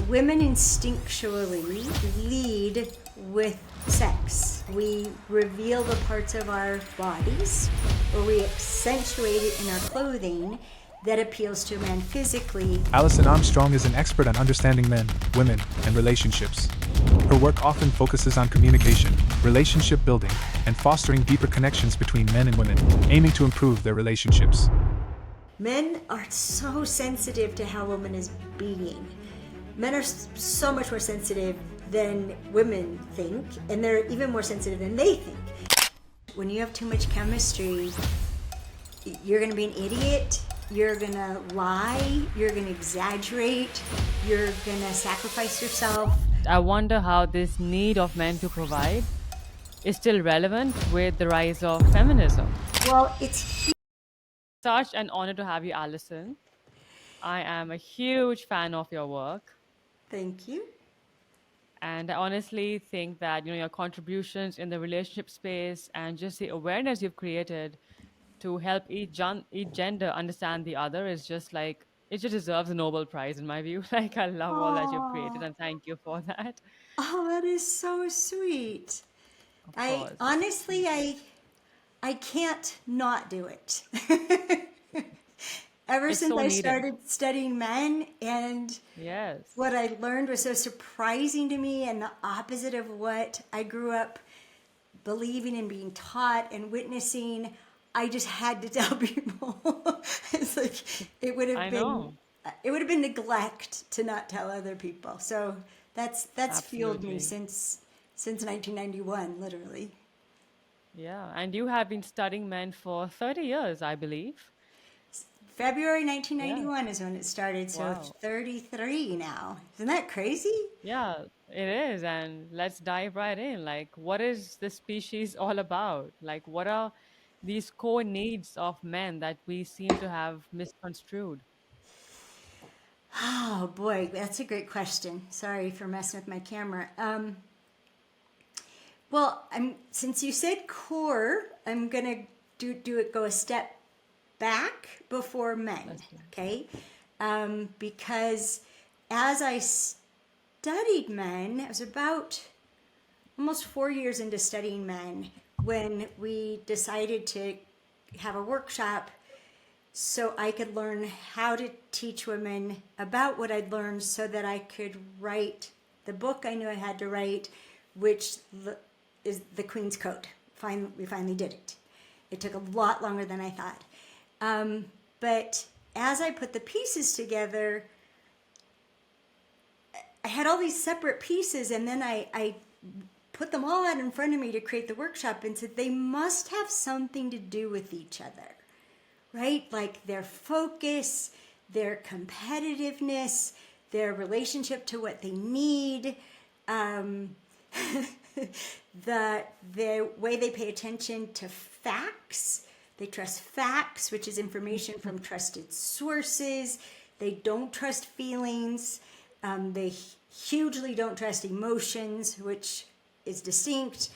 Women instinctually lead with sex. We reveal the parts of our bodies, or we accentuate it in our clothing that appeals to a man physically. Alison Armstrong is an expert on understanding men, women, and relationships. Her work often focuses on communication, relationship building, and fostering deeper connections between men and women, aiming to improve their relationships. Men are so sensitive to how a woman is being. Men are so much more sensitive than women think, and they're even more sensitive than they think. When you have too much chemistry, you're going to be an idiot, you're going to lie, you're going to exaggerate, you're going to sacrifice yourself. I wonder how this need of men to provide is still relevant with the rise of feminism. Well, it's Such an honor to have you, Alison. I am a huge fan of your work. Thank you. And I honestly think that your contributions in the relationship space and just the awareness you've created to help each gender understand the other is just like it just deserves a Nobel Prize in my view. Like I love all that you've created, Oh, and thank you for that. oh, that is so sweet. Of I course, honestly, I can't not do it. Ever it's since so I needed. started studying men, and Yes, what I learned was so surprising to me and the opposite of what I grew up believing and being taught and witnessing. I just had to tell people. It's like it would have I been know. it would have been neglect to not tell other people. So that's fueled me Absolutely. since 1991, literally. Yeah, and you have been studying men for 30 years, I believe. February Yeah. 1991 is when it started, so Wow. 33 now. Isn't that crazy? Yeah, it is. And let's dive right in. Like, what is the species all about? Like, what are these core needs of men that we seem to have misconstrued? Oh boy, that's a great question. Sorry for messing with my camera. Well, I'm since you said core, I'm gonna do it go a step back before men, Let's do it. okay? Because as I studied men, I was about almost 4 years into studying men when we decided to have a workshop so I could learn how to teach women about what I'd learned so that I could write the book I knew I had to write, which is the Queen's Code. We finally did it. It took a lot longer than I thought. But as I put the pieces together, I had all these separate pieces, and then I put them all out in front of me to create the workshop and said they must have something to do with each other, right? Like their focus, their competitiveness, their relationship to what they need, um, the way they pay attention to facts. They trust facts, which is information from trusted sources. They don't trust feelings. They hugely don't trust emotions, which is distinct.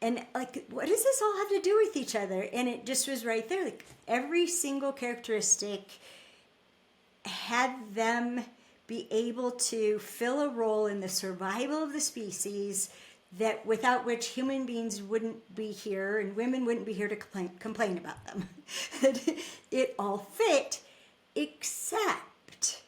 And like, what does this all have to do with each other? And it just was right there. Like every single characteristic had them be able to fill a role in the survival of the species that without which human beings wouldn't be here and women wouldn't be here to complain about them. It all fit, except,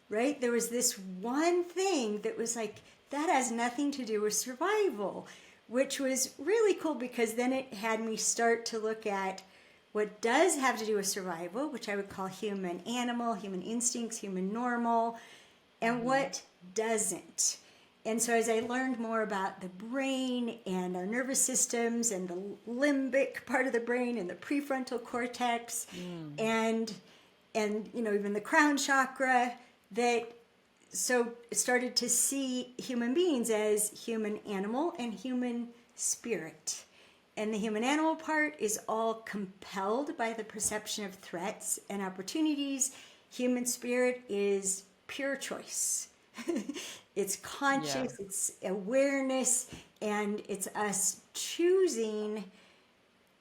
right? There was this one thing that was like, that has nothing to do with survival, which was really cool because then it had me start to look at what does have to do with survival, which I would call human animal, human instincts, human normal, and what doesn't. And so as I learned more about the brain and our nervous systems and the limbic part of the brain and the prefrontal cortex Mm. and even the crown chakra, that so started to see human beings as human animal and human spirit. And the human animal part is all compelled by the perception of threats and opportunities. Human spirit is pure choice. It's Yeah. conscious, it's awareness, and it's us choosing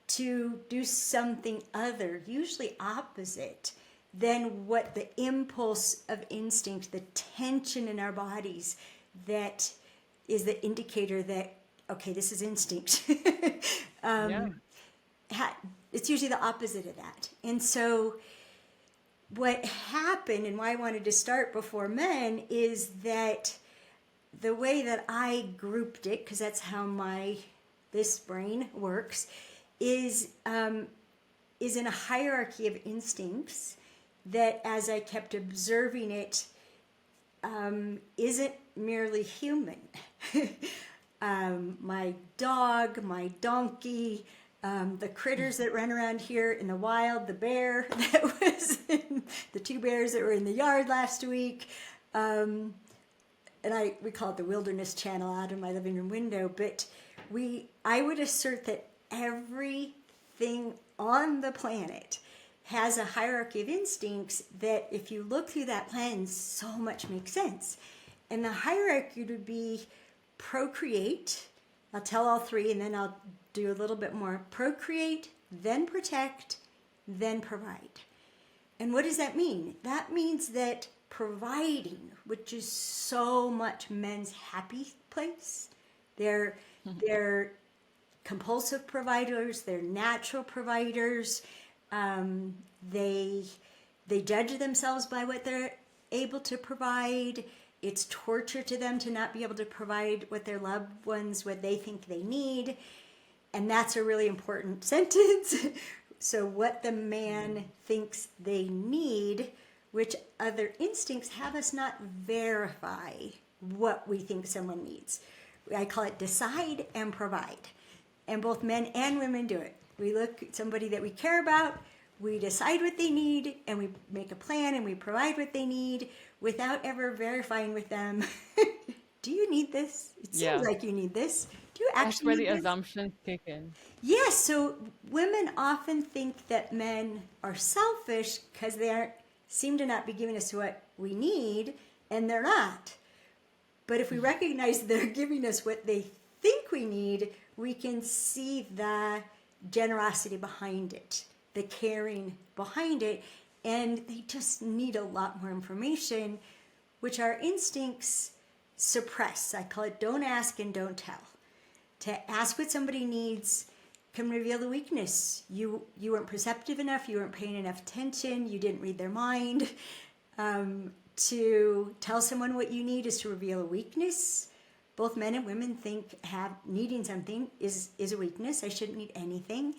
to do something other, usually opposite then what the impulse of instinct, the tension in our bodies, that is the indicator that, okay, this is instinct. Yeah. It's usually the opposite of that. And so what happened, and why I wanted to start before men, is that the way that I grouped it, because that's how this brain works, is in a hierarchy of instincts that, as I kept observing it, isn't merely human. My dog, my donkey, the critters that run around here in the wild, the bear that was the two bears that were in the yard last week, and we call it the wilderness channel out of my living room window. But I would assert that everything on the planet has a hierarchy of instincts that, if you look through that lens, so much makes sense. And the hierarchy would be procreate. I'll tell all three, and then I'll do a little bit more. Procreate, then protect, then provide. And what does that mean? That means that providing, which is so much men's happy place, they're compulsive providers, they're natural providers. They judge themselves by what they're able to provide. It's torture to them to not be able to provide what their loved ones, what they think they need. And that's a really important sentence. So what the man thinks they need, which other instincts have us not verify what we think someone needs. I call it decide and provide. And both men and women do it. We look at somebody that we care about, we decide what they need, and we make a plan and we provide what they need without ever verifying with them, do you need this? It seems like you need this. Do you That's actually where need the this? assumptions kick in. Yes, so women often think that men are selfish because they seem to not be giving us what we need, and they're not. But if we recognize they're giving us what they think we need, we can see the generosity behind it, the caring behind it, and they just need a lot more information, which our instincts suppress. I call it don't ask and don't tell. To ask what somebody needs can reveal the weakness. You weren't perceptive enough, you weren't paying enough attention, you didn't read their mind. To tell someone what you need is to reveal a weakness. Both men and women think needing something is a weakness. I shouldn't need anything.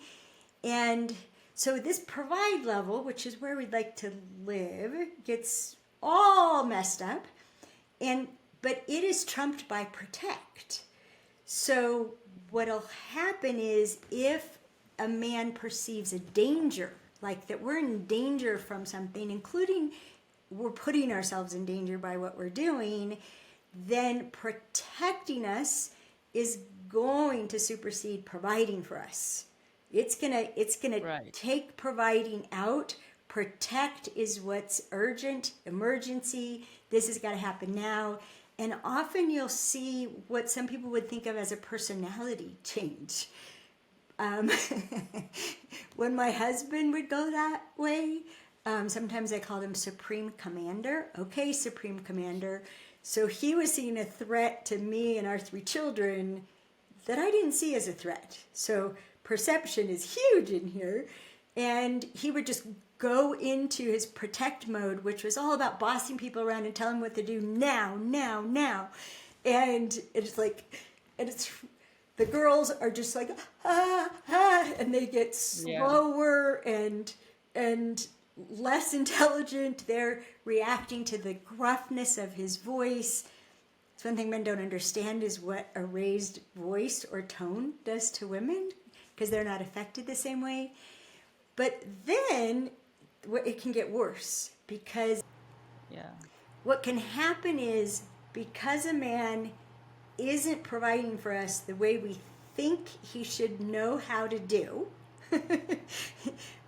And so this provide level, which is where we'd like to live, gets all messed up. But it is trumped by protect. So what'll happen is, if a man perceives a danger, like that we're in danger from something, including we're putting ourselves in danger by what we're doing, then protecting us is going to supersede providing for us. It's gonna take providing out. Protect is what's urgent, emergency. This has got to happen now. And often you'll see what some people would think of as a personality change. When my husband would go that way, sometimes I called him Supreme Commander. Okay, Supreme Commander. So he was seeing a threat to me and our three children that I didn't see as a threat. So perception is huge in here. And he would just go into his protect mode, which was all about bossing people around and telling them what to do now. And it's like, the girls are just like, and they get slower and less intelligent. They're reacting to the gruffness of his voice. It's one thing men don't understand is what a raised voice or tone does to women, because they're not affected the same way. But then it can get worse, because what can happen is, because a man isn't providing for us the way we think he should know how to do,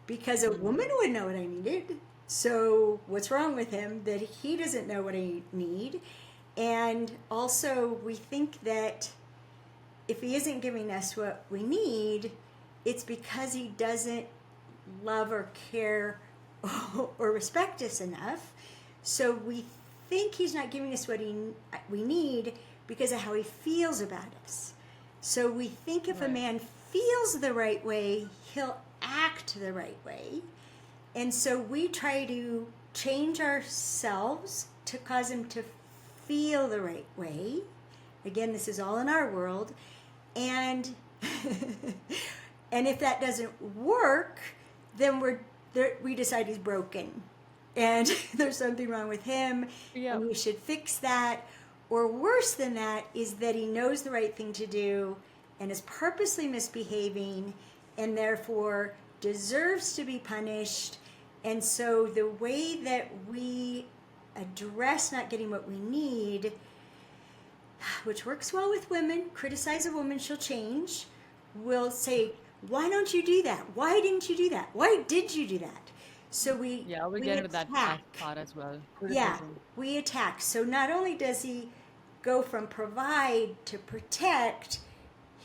because a woman would know what I needed. So what's wrong with him that he doesn't know what I need? And also we think that if he isn't giving us what we need, it's because he doesn't love or care or respect us enough. So we think he's not giving us what we need because of how he feels about us. So we think if a Right. man feels the right way, he'll act the right way. And so we try to change ourselves to cause him to feel the right way. Again, this is all in our world. And and if that doesn't work, then we decide he's broken and there's something wrong with him Yeah. and we should fix that. Or worse than that is that he knows the right thing to do and is purposely misbehaving and therefore deserves to be punished. And so the way that we address not getting what we need, which works well with women, criticize a woman, she'll change, will say, why don't you do that? Why didn't you do that? Why did you do that? So Yeah, we we get into that attack. part as well. Yeah, Criticism. we attack. So not only does he go from provide to protect,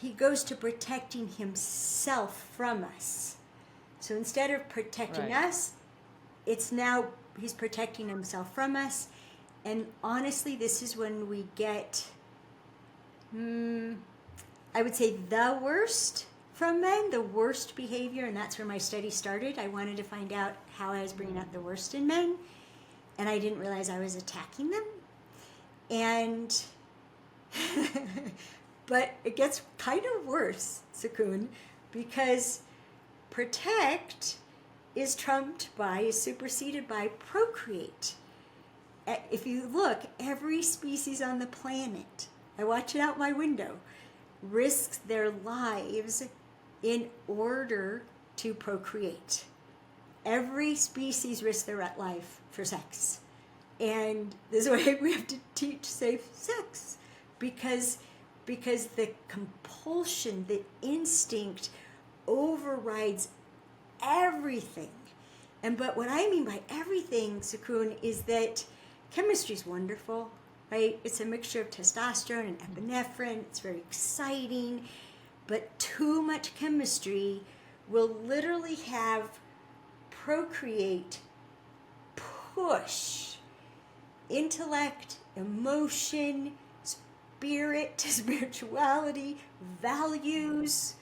he goes to protecting himself from us. So instead of protecting Right. us, it's now he's protecting himself from us. And honestly, this is when we get, I would say, the worst from men, the worst behavior. And that's where my study started. I wanted to find out how I was bringing out the worst in men. And I didn't realize I was attacking them. And, but it gets kind of worse, Sakun, because protect is superseded by procreate. If you look, every species on the planet, I watch it out my window, risks their lives in order to procreate. Every species risks their life for sex. And this is why we have to teach safe sex, because the compulsion, the instinct overrides everything. But what I mean by everything, Sakun, is that chemistry is wonderful, right? It's a mixture of testosterone and epinephrine. It's very exciting. But too much chemistry will literally have procreate push intellect, emotion, spirit, spirituality, values,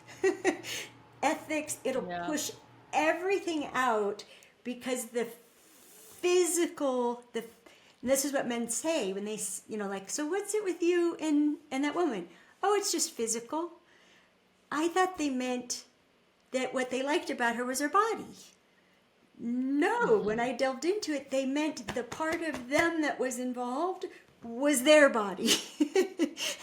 ethics. It'll Yeah. push everything out because the physical, and this is what men say when they, like, so what's it with you and that woman? Oh, it's just physical. I thought they meant that what they liked about her was her body. No, when I delved into it, they meant the part of them that was involved was their body.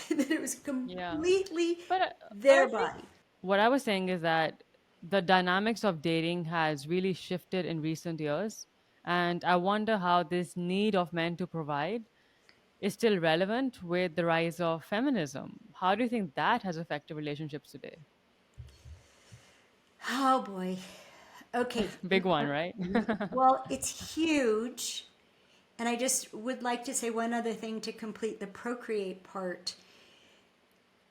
That it was Yeah. completely But their I think body. what I was saying is that the dynamics of dating has really shifted in recent years. And I wonder how this need of men to provide is still relevant with the rise of feminism. How do you think that has affected relationships today? Oh boy. Okay. Big one, right? Well, it's huge. And I just would like to say one other thing to complete the procreate part.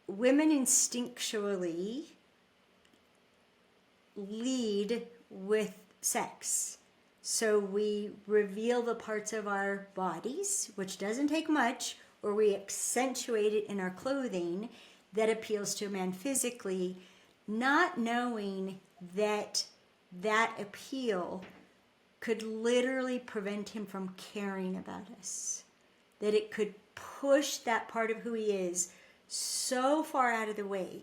Women instinctually lead with sex. So we reveal the parts of our bodies, which doesn't take much, or we accentuate it in our clothing that appeals to a man physically, not knowing that that appeal could literally prevent him from caring about us. That it could push that part of who he is so far out of the way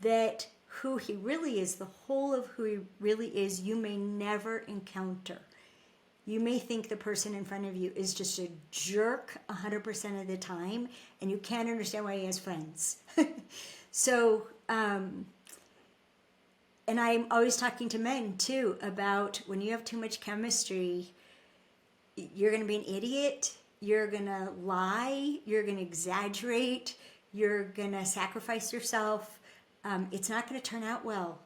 that who he really is, the whole of who he really is, you may never encounter. You may think the person in front of you is just a jerk 100% of the time, and you can't understand why he has friends. So, and I'm always talking to men too about when you have too much chemistry, you're going to be an idiot, you're going to lie, you're going to exaggerate, you're going to sacrifice yourself. It's not going to turn out well.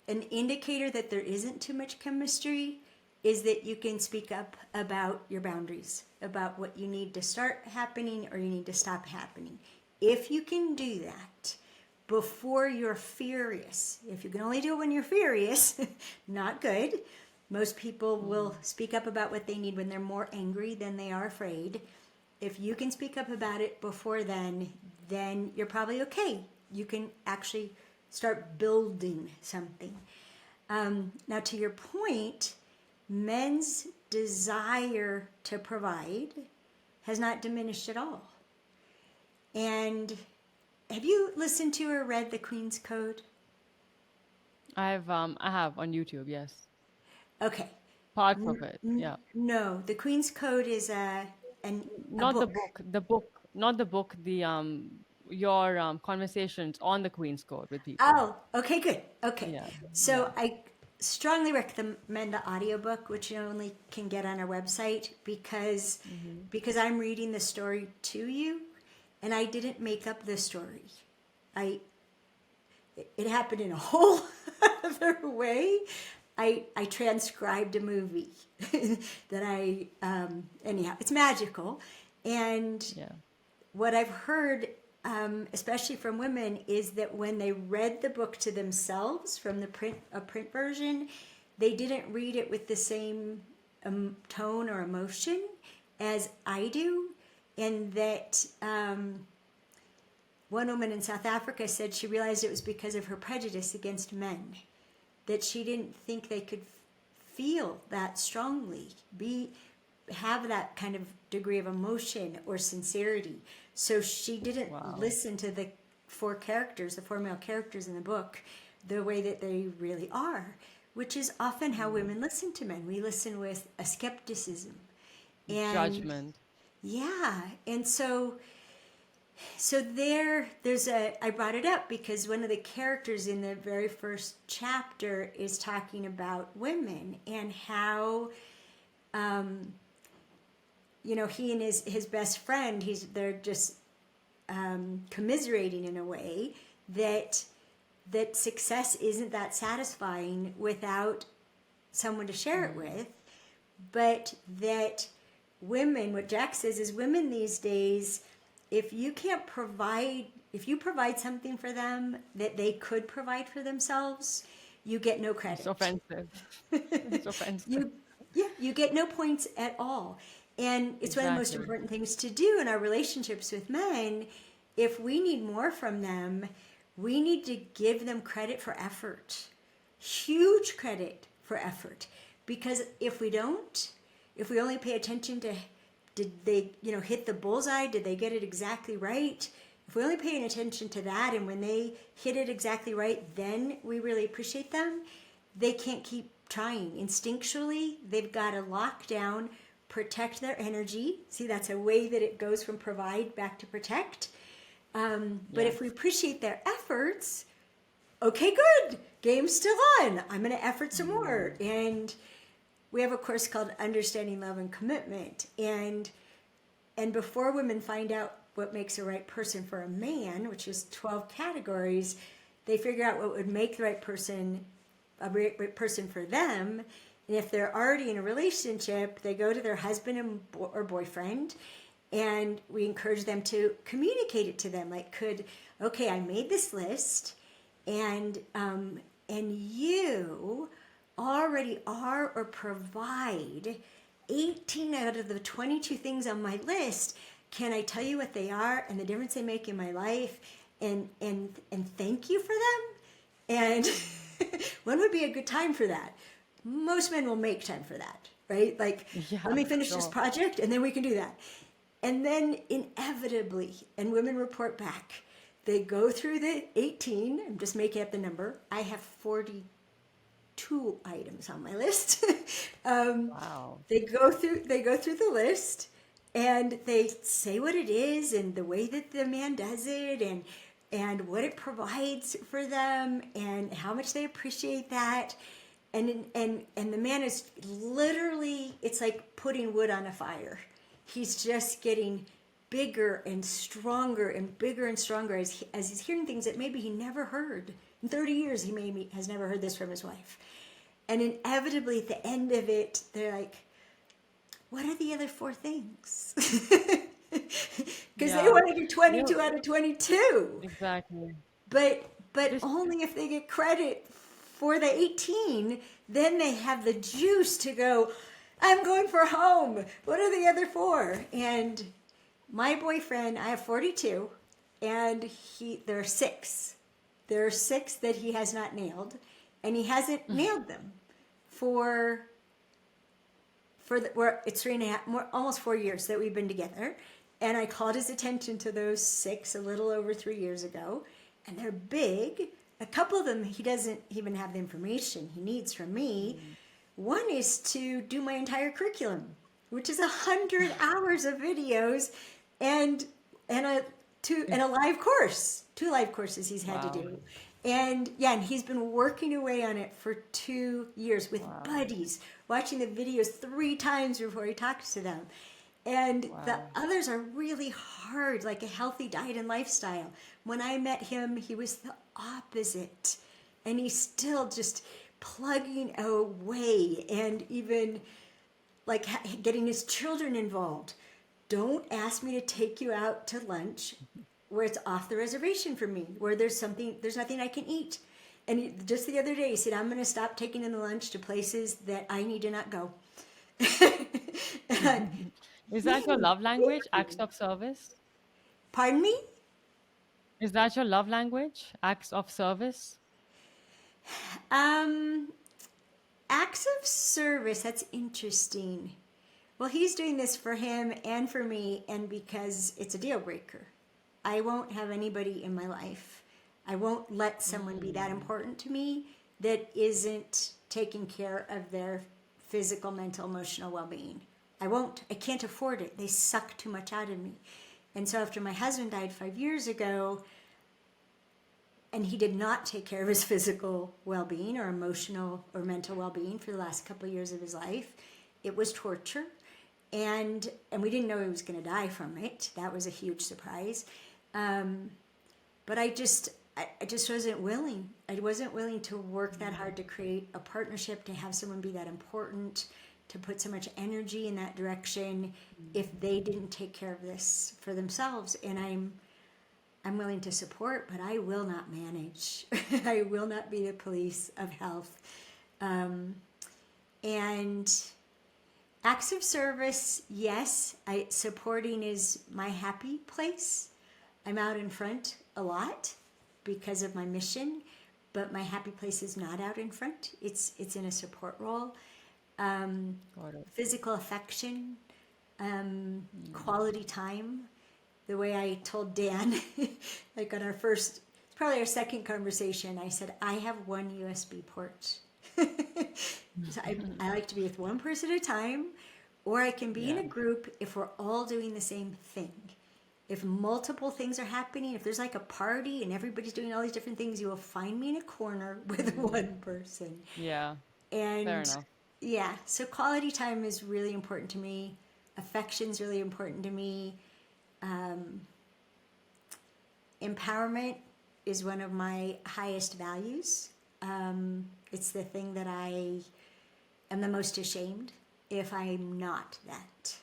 An indicator that there isn't too much chemistry is that you can speak up about your boundaries, about what you need to start happening or you need to stop happening. If you can do that before you're furious, if you can only do it when you're furious, not good, Most people will speak up about what they need when they're more angry than they are afraid. If you can speak up about it before then you're probably okay. You can actually start building something. Now, to your point, men's desire to provide has not diminished at all. And have you listened to or read The Queen's Code? I have on YouTube, yes. Okay. Parts of it. Yeah. No, The Queen's Code is a Not the book. book. The book, not the book, the your conversations on the Queen's Code with people. Oh, okay, good. Okay. Yeah. Yeah. So I strongly recommend the audiobook, which you only can get on our website because I'm reading the story to you and I didn't make up the story. I it happened in a whole other way. I transcribed a movie that anyhow, it's magical. And Yeah. what I've heard, especially from women, is that when they read the book to themselves from the print version, they didn't read it with the same tone or emotion as I do, and that one woman in South Africa said she realized it was because of her prejudice against men, that she didn't think they could feel that strongly, have that kind of degree of emotion or sincerity. So she didn't listen to the four male characters in the book, the way that they really are, which is often how women listen to men. We listen with a skepticism and Judgment. yeah. And so I brought it up because one of the characters in the very first chapter is talking about women and how, he and his best friend, they're just commiserating in a way that success isn't that satisfying without someone to share it with, but that women, what Jack says is women these days, if you provide something for them that they could provide for themselves, you get no credit. It's offensive. It's offensive. You get no points at all. And it's one of the most Exactly. important things to do in our relationships with men. If we need more from them, we need to give them credit for effort. Huge credit for effort. Because if we don't, if we only pay attention to did they, hit the bullseye? Did they get it exactly right? If we're only paying attention to that, and when they hit it exactly right, then we really appreciate them, they can't keep trying. Instinctually, they've got to lock down, protect their energy. See, that's a way that it goes from provide back to protect. But if we appreciate their efforts, okay, good. Game's still on. I'm going to effort some more. And we have a course called Understanding Love and Commitment. And before women find out what makes a right person for a man, which is 12 categories, they figure out what would make the right person a right person for them. And if they're already in a relationship, they go to their husband or boyfriend, and we encourage them to communicate it to them. Like, okay, I made this list, and you already are or provide 18 out of the 22 things on my list. Can I tell you what they are and the difference they make in my life, and thank you for them? And when would be a good time for that? Most men will make time for that, right? Like, Yeah, let me finish this sure. project and then we can do that. And then inevitably, and women report back, they go through the 18, I'm just making up the number. I have 42 items on my list. Wow. They go through the list, and they say what it is and the way that the man does it, and what it provides for them, and how much they appreciate that. And the man is literally, it's like putting wood on a fire. He's just getting bigger and stronger and bigger and stronger as he's hearing things that maybe he never heard. In 30 years, he maybe has never heard this from his wife. And inevitably, at the end of it, they're like, what are the other 4 things? Because they Yeah. want to do 22 out of 22. Exactly. But Just only if they get credit for the 18, then they have the juice to go, I'm going for home. What are the other four? And my boyfriend, I have 42, and there are six. There are six that he has not nailed, and he hasn't nailed them it's 3.5, almost 4 years that we've been together. And I called his attention to those six a little over 3 years ago, and they're big. A couple of them, he doesn't even have the information he needs from me. One is to do my entire curriculum, which is 100 hours of videos and a live course, 2 live courses he's had to do. And and he's been working away on it for 2 years with buddies, watching the videos 3 times before he talks to them. And the others are really hard, like a healthy diet and lifestyle. When I met him, he was the opposite. And he's still just plugging away and even like getting his children involved. Don't ask me to take you out to lunch where it's off the reservation for me, where there's nothing I can eat. And just the other day, he said, I'm going to stop taking him to lunch to places that I need to not go. Is that your love language, acts of service? Pardon me? Is that your love language, acts of service? Acts of service, that's interesting. Well, he's doing this for him and for me, and because it's a deal breaker. I won't have anybody in my life. I won't let someone be that important to me that isn't taking care of their physical, mental, emotional well-being. I won't. I can't afford it. They suck too much out of me. And so after my husband died 5 years ago, and he did not take care of his physical well-being or emotional or mental well-being for the last couple of years of his life, it was torture. And we didn't know he was going to die from it. That was a huge surprise. But I just wasn't willing. I wasn't willing to work that hard to create a partnership, to have someone be that important, to put so much energy in that direction if they didn't take care of this for themselves. And I'm willing to support, but I will not manage. I will not be the police of health. And acts of service, yes, supporting is my happy place. I'm out in front a lot because of my mission, but my happy place is not out in front. It's in a support role. Physical affection, quality time. The way I told Dan, like on it's probably our second conversation, I said, I have one USB port. So I like to be with one person at a time, or I can be in a group if we're all doing the same thing. If multiple things are happening, if there's like a party and everybody's doing all these different things, you will find me in a corner with one person. Yeah. And fair enough. Yeah, so quality time is really important to me. Affection's really important to me. Empowerment is one of my highest values. It's the thing that I am the most ashamed if I'm not that.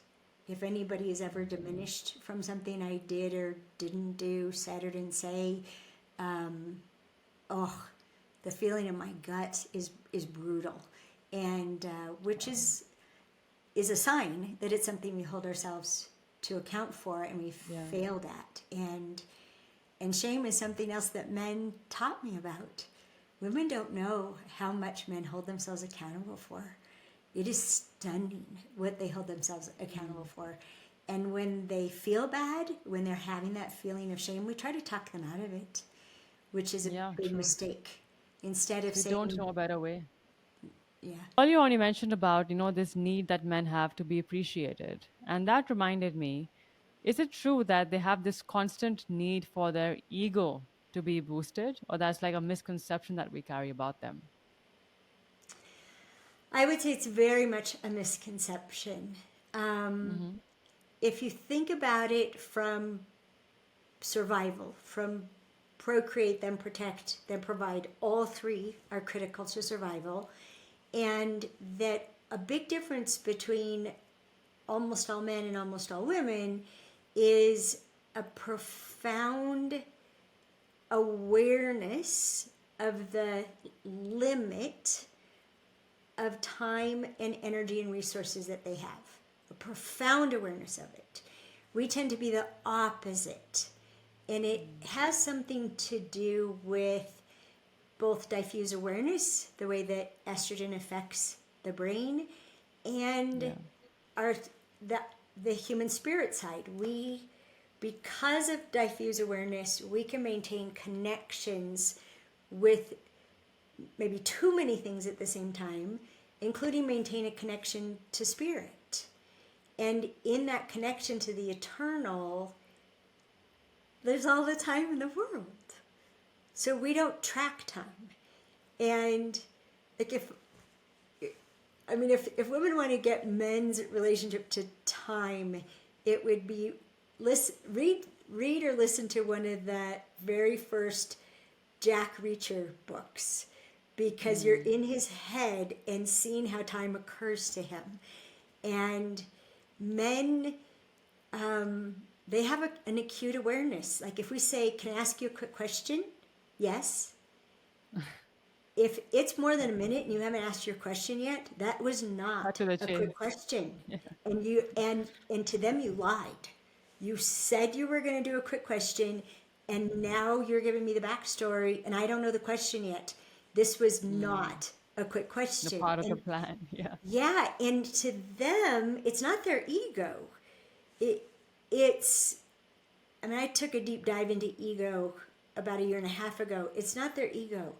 If anybody is ever diminished from something I did or didn't do, said or didn't say, the feeling in my gut is brutal, and which is a sign that it's something we hold ourselves to account for and we've failed at. And shame is something else that men taught me about. Women don't know how much men hold themselves accountable for. It is stunning what they hold themselves accountable for. And when they feel bad, when they're having that feeling of shame, we try to talk them out of it, which is a big mistake. Instead of We saying, don't know a better way. yeah. Earlier on, you mentioned about, this need that men have to be appreciated. And that reminded me, is it true that they have this constant need for their ego to be boosted? Or that's like a misconception that we carry about them? I would say it's very much a misconception. If you think about it from survival, from procreate, then protect, then provide, all three are critical to survival. And that a big difference between almost all men and almost all women is a profound awareness of the limit of time and energy and resources that they have, a profound awareness of it. We tend to be the opposite. And it has something to do with both diffuse awareness, the way that estrogen affects the brain, and our the human spirit side. Because of diffuse awareness, we can maintain connections with maybe too many things at the same time, including maintain a connection to spirit. And in that connection to the eternal, there's all the time in the world. So we don't track time. And like if women want to get men's relationship to time, it would be read or listen to one of the very first Jack Reacher books, because you're in his head and seeing how time occurs to him. And men, they have an acute awareness. Like if we say, can I ask you a quick question? Yes. If it's more than a minute and you haven't asked your question yet, that was not Cut to the a chase. quick question. And to them you lied. You said you were going to do a quick question, and now you're giving me the backstory, and I don't know the question yet. This was not a quick The question. part of the plan. Yeah. Yeah, and to them, it's not their ego. It's, I took a deep dive into ego about 1.5 years ago. It's not their ego.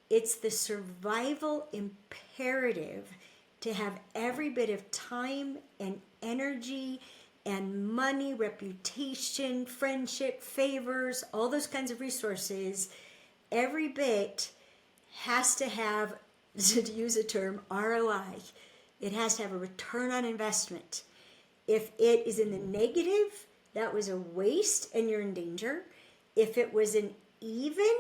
It's the survival imperative to have every bit of time and energy and money, reputation, friendship, favors, all those kinds of resources. Every bit has to have, to use a term, ROI. It has to have a return on investment. If it is in the negative, that was a waste and you're in danger. If it was an even,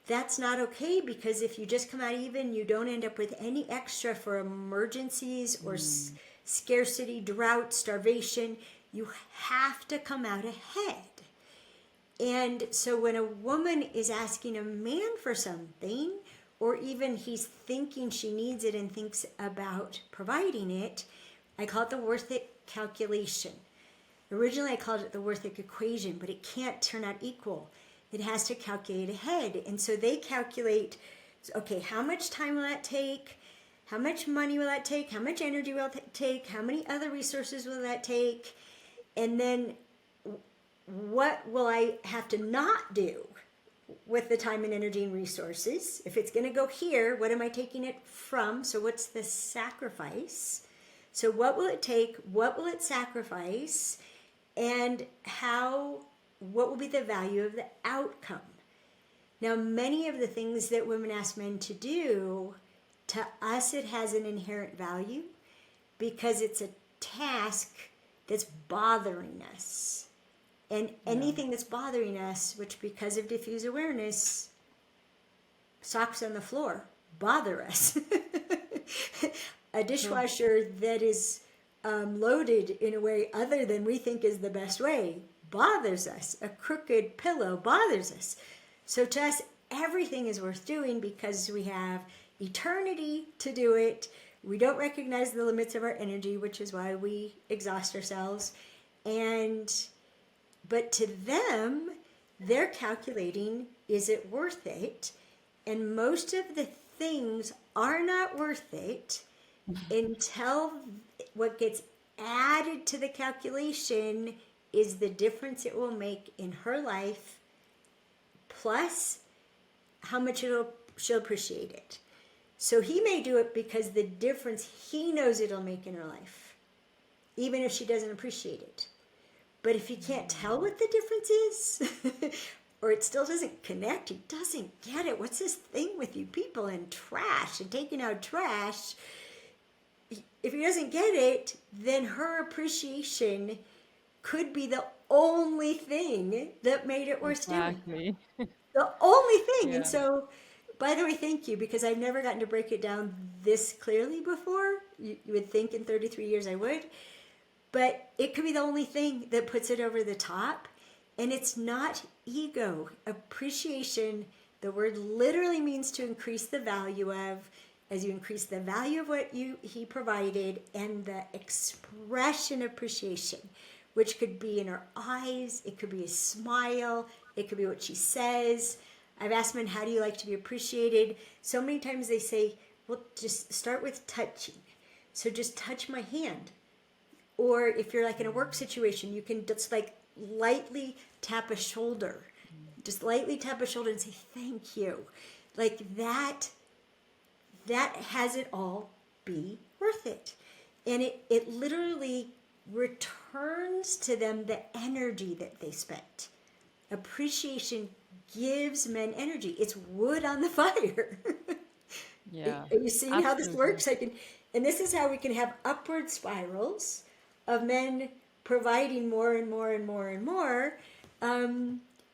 that's not okay, because if you just come out even, you don't end up with any extra for emergencies or scarcity, drought, starvation. You have to come out ahead. And so when a woman is asking a man for something, or even he's thinking she needs it and thinks about providing it, I call it the worth it calculation. Originally I called it the worth it equation, but it can't turn out equal. It has to calculate ahead. And so they calculate, okay, how much time will that take? How much money will that take? How much energy will it take? How many other resources will that take? And then what will I have to not do with the time and energy and resources? If it's going to go here, what am I taking it from? So what's the sacrifice? So what will it take? What will it sacrifice? And what will be the value of the outcome? Now, many of the things that women ask men to do, to us it has an inherent value because it's a task that's bothering us. And anything that's bothering us, which because of diffuse awareness, socks on the floor bother us. A dishwasher that is loaded in a way other than we think is the best way bothers us. A crooked pillow bothers us. So to us, everything is worth doing because we have eternity to do it. We don't recognize the limits of our energy, which is why we exhaust ourselves. But to them, they're calculating, is it worth it? And most of the things are not worth it until what gets added to the calculation is the difference it will make in her life, plus how much she'll appreciate it. So he may do it because the difference he knows it'll make in her life, even if she doesn't appreciate it. But if he can't tell what the difference is, or it still doesn't connect, he doesn't get it. What's this thing with you people and trash and taking out trash? If he doesn't get it, then her appreciation could be the only thing that made it worth doing. Exactly. The only thing. Yeah. And so, by the way, thank you, because I've never gotten to break it down this clearly before. You would think in 33 years I would. But it could be the only thing that puts it over the top. And it's not ego. Appreciation The word literally means to increase the value of, as you increase the value of what he provided, and the expression of appreciation, which could be in her eyes, it could be a smile, it could be what she says. I've asked men, how do you like to be appreciated? So many times they say, well, just start with touching. So just touch my hand. Or if you're like in a work situation, you can just like lightly tap a shoulder. Just lightly tap a shoulder and say, thank you. Like that has it all be worth it. And it literally returns to them the energy that they spent. Appreciation gives men energy. It's wood on the fire. Yeah. Are you seeing how this Absolutely. works? And this is how we can have upward spirals of men providing more and more and more and more,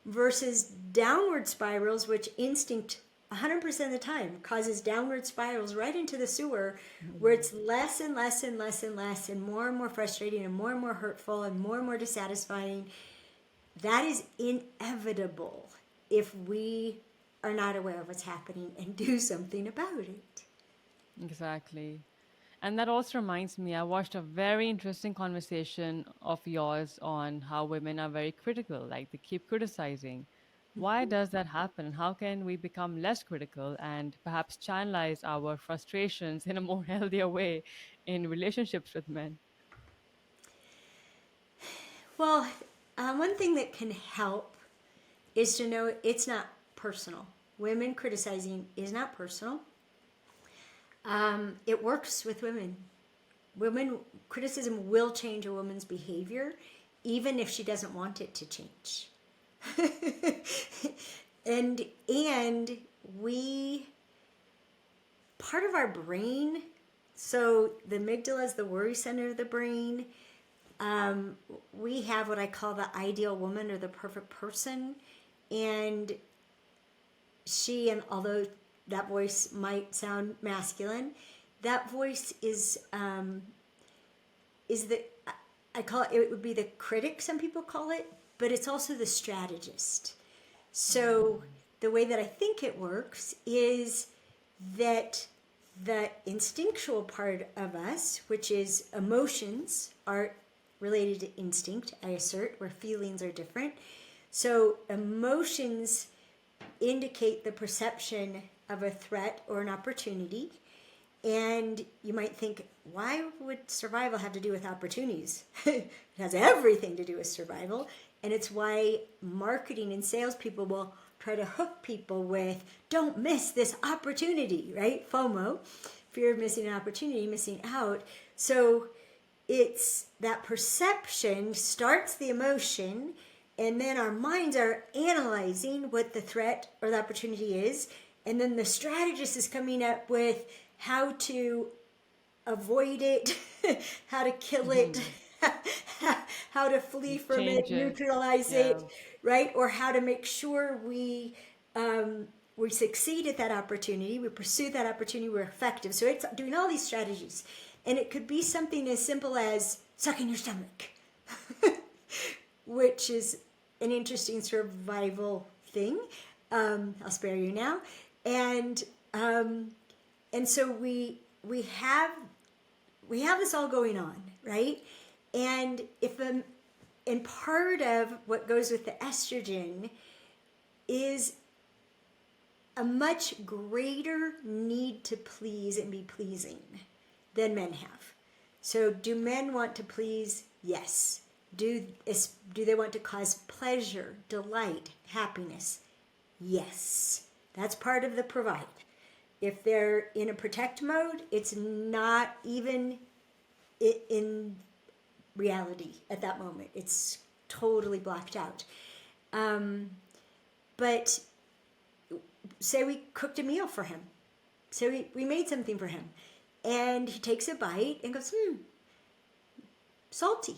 versus downward spirals, which instinct 100% of the time causes downward spirals right into the sewer, where it's less and less and less and less and more frustrating and more hurtful and more dissatisfying. That is inevitable if we are not aware of what's happening and do something about it. Exactly. And that also reminds me, I watched a very interesting conversation of yours on how women are very critical, like they keep criticizing. Why does that happen? How can we become less critical and perhaps channelize our frustrations in a more healthier way in relationships with men? Well, one thing that can help is to know it's not personal. Women criticizing is not personal. It works with women. Criticism will change a woman's behavior, even if she doesn't want it to change. and we, part of our brain, so the amygdala is the worry center of the brain. We have what I call the ideal woman or the perfect person, and although that voice might sound masculine, that voice is the, I call it would be the critic, some people call it, but it's also the strategist. So the way that I think it works is that the instinctual part of us, which is emotions, are related to instinct, I assert, where feelings are different. So emotions indicate the perception of a threat or an opportunity. And you might think, why would survival have to do with opportunities? It has everything to do with survival. And it's why marketing and salespeople will try to hook people with, don't miss this opportunity, right? FOMO, fear of missing an opportunity, missing out. So it's that perception starts the emotion, and then our minds are analyzing what the threat or the opportunity is. And then the strategist is coming up with how to avoid it, how to kill it, how to flee from Change it, it. neutralize Yeah. it, right? Or how to make sure we succeed at that opportunity, we pursue that opportunity, we're effective. So it's doing all these strategies. And it could be something as simple as sucking your stomach, which is an interesting survival thing. I'll spare you now. And so we have this all going on, right? And and part of what goes with the estrogen is a much greater need to please and be pleasing than men have. So do men want to please? Yes. Do they want to cause pleasure, delight, happiness? Yes. That's part of the provide. If they're in a protect mode, it's not even in reality at that moment. It's totally blocked out. But say we cooked a meal for him. So we made something for him. And he takes a bite and goes, salty.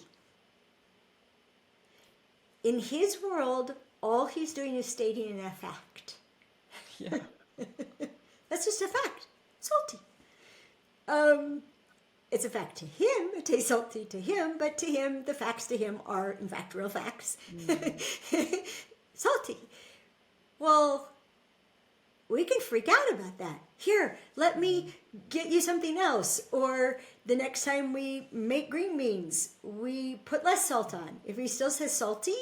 In his world, all he's doing is stating a fact. Yeah. That's just a fact. Salty. It's a fact to him. It tastes salty to him, but to him, the facts to him are, in fact, real facts. Salty. Well, freak out about that. Here, let me get you something else. Or the next time we make green beans, we put less salt on. If he still says salty,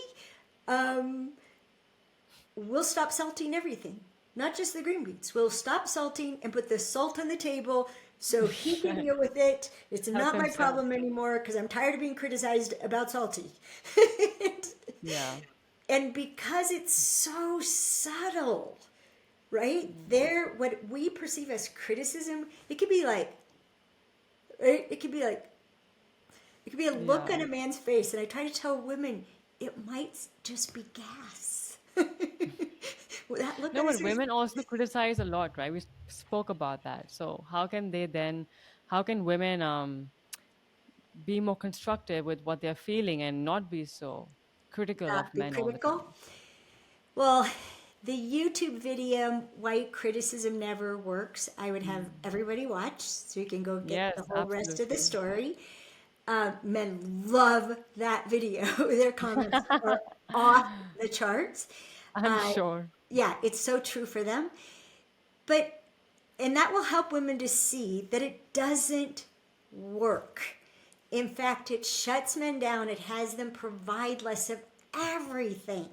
we'll stop salting everything, not just the green beans. We'll stop salting and put the salt on the table so he can deal with it. It's Help not my himself. problem anymore because I'm tired of being criticized about salty. Yeah. And because it's so subtle, right? There, what we perceive as criticism, it could be like, right? It could be a look Yeah. on a man's face. And I try to tell women, it might just be gas. That look No, on his but face. women also criticize a lot, right? We spoke about that. So how can women be more constructive with what they're feeling and not be so critical of Be men all the critical. time? Well, the YouTube video, Why Criticism Never Works, I would have everybody watch so you can go get the Yes, whole rest of the absolutely. story. Men love that video. Their comments are off the charts. I'm sure. Yeah, it's so true for them. But, and that will help women to see that it doesn't work. In fact, it shuts men down. It has them provide less of everything.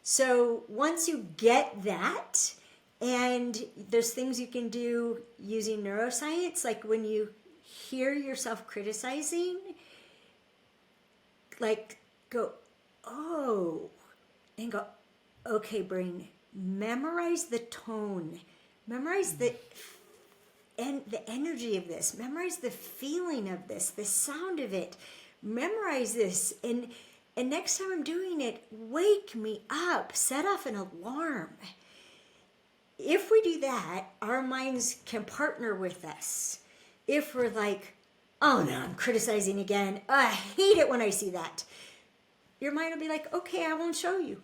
So once you get that, and there's things you can do using neuroscience, like when you hear yourself criticizing, like go, oh, and go, okay, brain, memorize the tone, memorize the energy of this, memorize the feeling of this, the sound of it, memorize this, and next time I'm doing it, wake me up, set off an alarm. If we do that, our minds can partner with us. If we're like, oh no, I'm criticizing again, I hate it when I see that, your mind will be like, okay, I won't show you.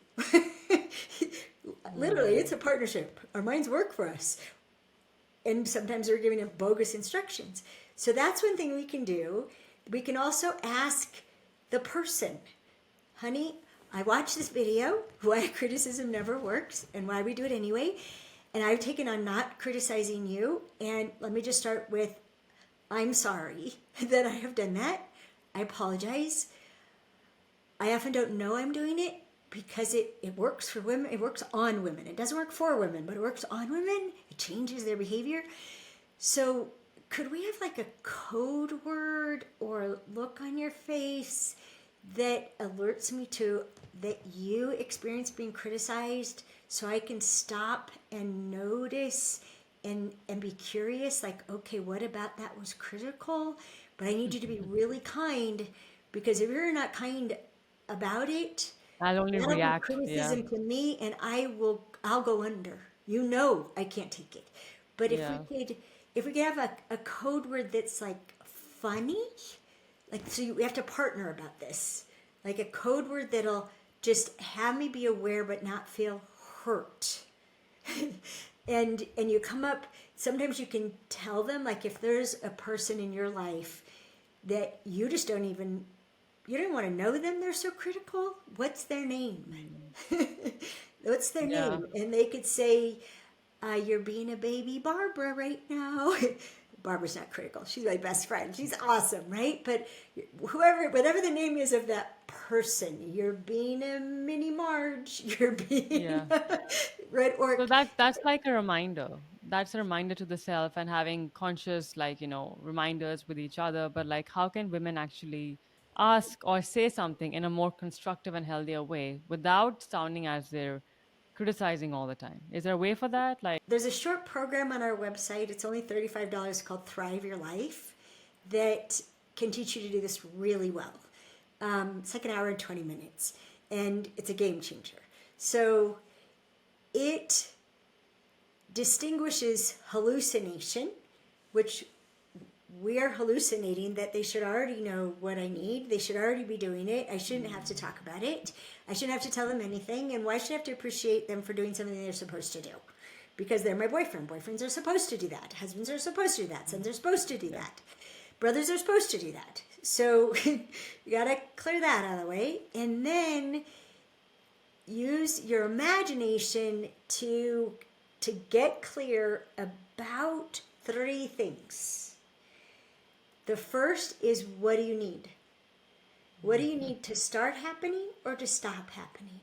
Literally, Right. it's a partnership. Our minds work for us. And sometimes they're giving us bogus instructions. So that's one thing we can do. We can also ask the person, honey, I watched this video, why criticism never works and why we do it anyway. And I've taken on not criticizing you. And let me just start with, I'm sorry that I have done that. I apologize. I often don't know I'm doing it because it works for women. It works on women. It doesn't work for women, but it works on women. It changes their behavior. So could we have like a code word or look on your face that alerts me to that you experience being criticized so I can stop and notice and be curious, like, okay, what about that was critical? But I need you to be really kind, because if you're not kind about it, I'll only that'll be react. Yeah. criticism to me, and I'll go under. You know I can't take it. But Yeah. if we could have a code word that's like funny, like, so we have to partner about this, like a code word that'll just have me be aware but not feel hurt. And you come up, sometimes you can tell them, like, if there's a person in your life that you just don't even, you don't want to know them, they're so critical, what's their name? What's their Yeah. name? And they could say, you're being a baby Barbara right now. Barbara's not critical, she's my best friend, she's awesome, right? But whatever the name is of that person, you're being a mini Marge, you're being Yeah. right, or So that's like a reminder. That's a reminder to the self, and having conscious, like, reminders with each other. But like, how can women actually ask or say something in a more constructive and healthier way without sounding as they're criticizing all the time? Is there a way for that? Like, there's a short program on our website, it's only $35, called Thrive Your Life, that can teach you to do this really well. It's like an hour and 20 minutes, and it's a game changer. So it distinguishes hallucination, which we're hallucinating that they should already know what I need. They should already be doing it. I shouldn't have to talk about it. I shouldn't have to tell them anything. And why should I have to appreciate them for doing something they're supposed to do? Because they're my boyfriend. Boyfriends are supposed to do that. Husbands are supposed to do that. Sons are supposed to do that. Brothers are supposed to do that. So you got to clear that out of the way. And then use your imagination to to get clear about 3 things. The first is, what do you need? What do you need to start happening or to stop happening?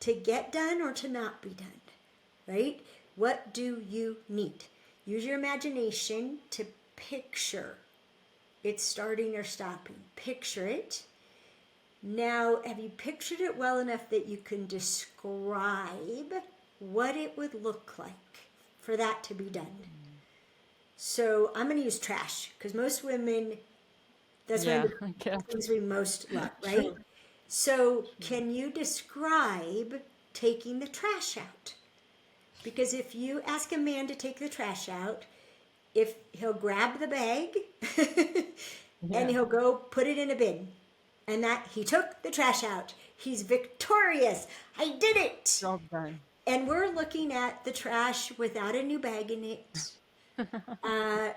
To get done or to not be done, right? What do you need? Use your imagination to picture it starting or stopping. Picture it. Now, have you pictured it well enough that you can describe what it would look like for that to be done? So I'm going to use trash because most women, that's one of the things we most love, right? True. So can you describe taking the trash out? Because if you ask a man to take the trash out, if he'll grab the bag and he'll go put it in a bin, and that he took the trash out, he's victorious. I did it. Job done. And we're looking at the trash without a new bag in it.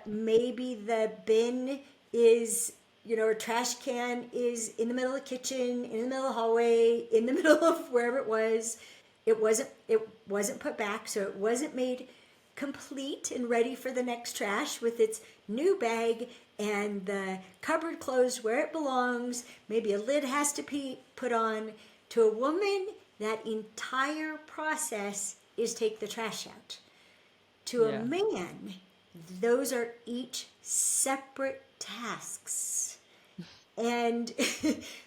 Maybe the bin is, or trash can is in the middle of the kitchen, in the middle of the hallway, in the middle of wherever it was. It wasn't put back, so it wasn't made complete and ready for the next trash with its new bag and the cupboard closed where it belongs. Maybe a lid has to be put on. To a woman, that entire process is take the trash out. To a man, those are each separate tasks. And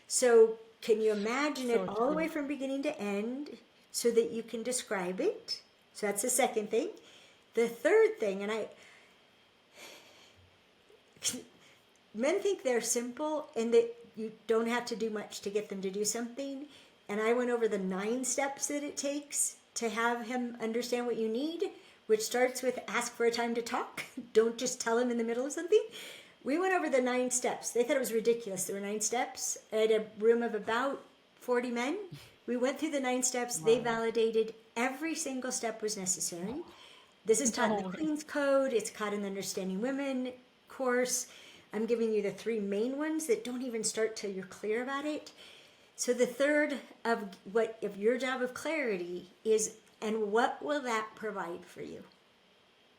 so can you imagine it all the way from beginning to end so that you can describe it? So that's the second thing. The third thing, and men think they're simple and that you don't have to do much to get them to do something. And I went over the 9 steps that it takes to have him understand what you need, which starts with ask for a time to talk. Don't just tell him in the middle of something. We went over the 9 steps. They thought it was ridiculous. There were 9 steps at a room of about 40 men. We went through the 9 steps. Wow. They validated every single step was necessary. This is taught in the Queen's Code. It's taught in the Understanding Women course. I'm giving you the 3 main ones that don't even start till you're clear about it. So the third of your job of clarity is, and what will that provide for you?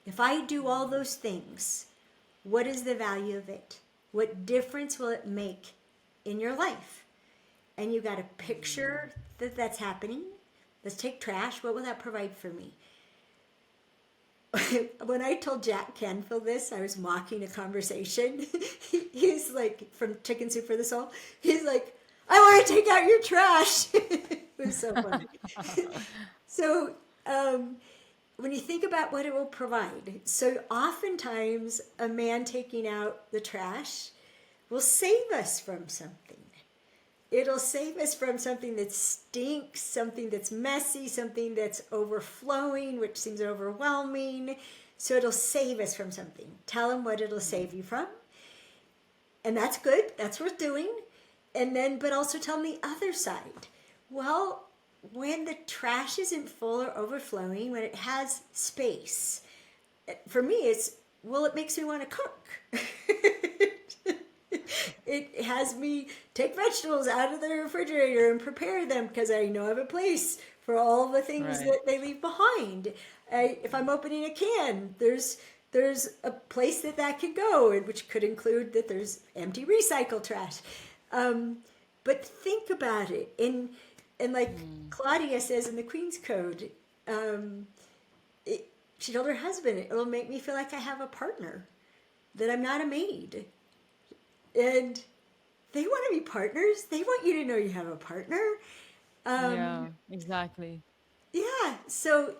If I do all those things, what is the value of it? What difference will it make in your life? And you got to picture that that's happening. Let's take trash. What will that provide for me? When I told Jack Canfield this, I was mocking a conversation. He's like, from Chicken Soup for the Soul, he's like, I want to take out your trash. It was so funny. So when you think about what it will provide, so oftentimes a man taking out the trash will save us from something. It'll save us from something that stinks, something that's messy, something that's overflowing, which seems overwhelming. So it'll save us from something. Tell him what it'll save you from. And that's good. That's worth doing. And then, but also tell him the other side. Well, when the trash isn't full or overflowing, when it has space, for me, it makes me want to cook. It has me take vegetables out of the refrigerator and prepare them because I know I have a place for all the things that they leave behind. If I'm opening a can, there's a place that could go, which could include that there's empty recycle trash. But think about it. And like Claudia says in the Queen's Code, she told her husband, it'll make me feel like I have a partner, that I'm not a maid. And they want to be partners. They want you to know you have a partner. Yeah, exactly. Yeah. So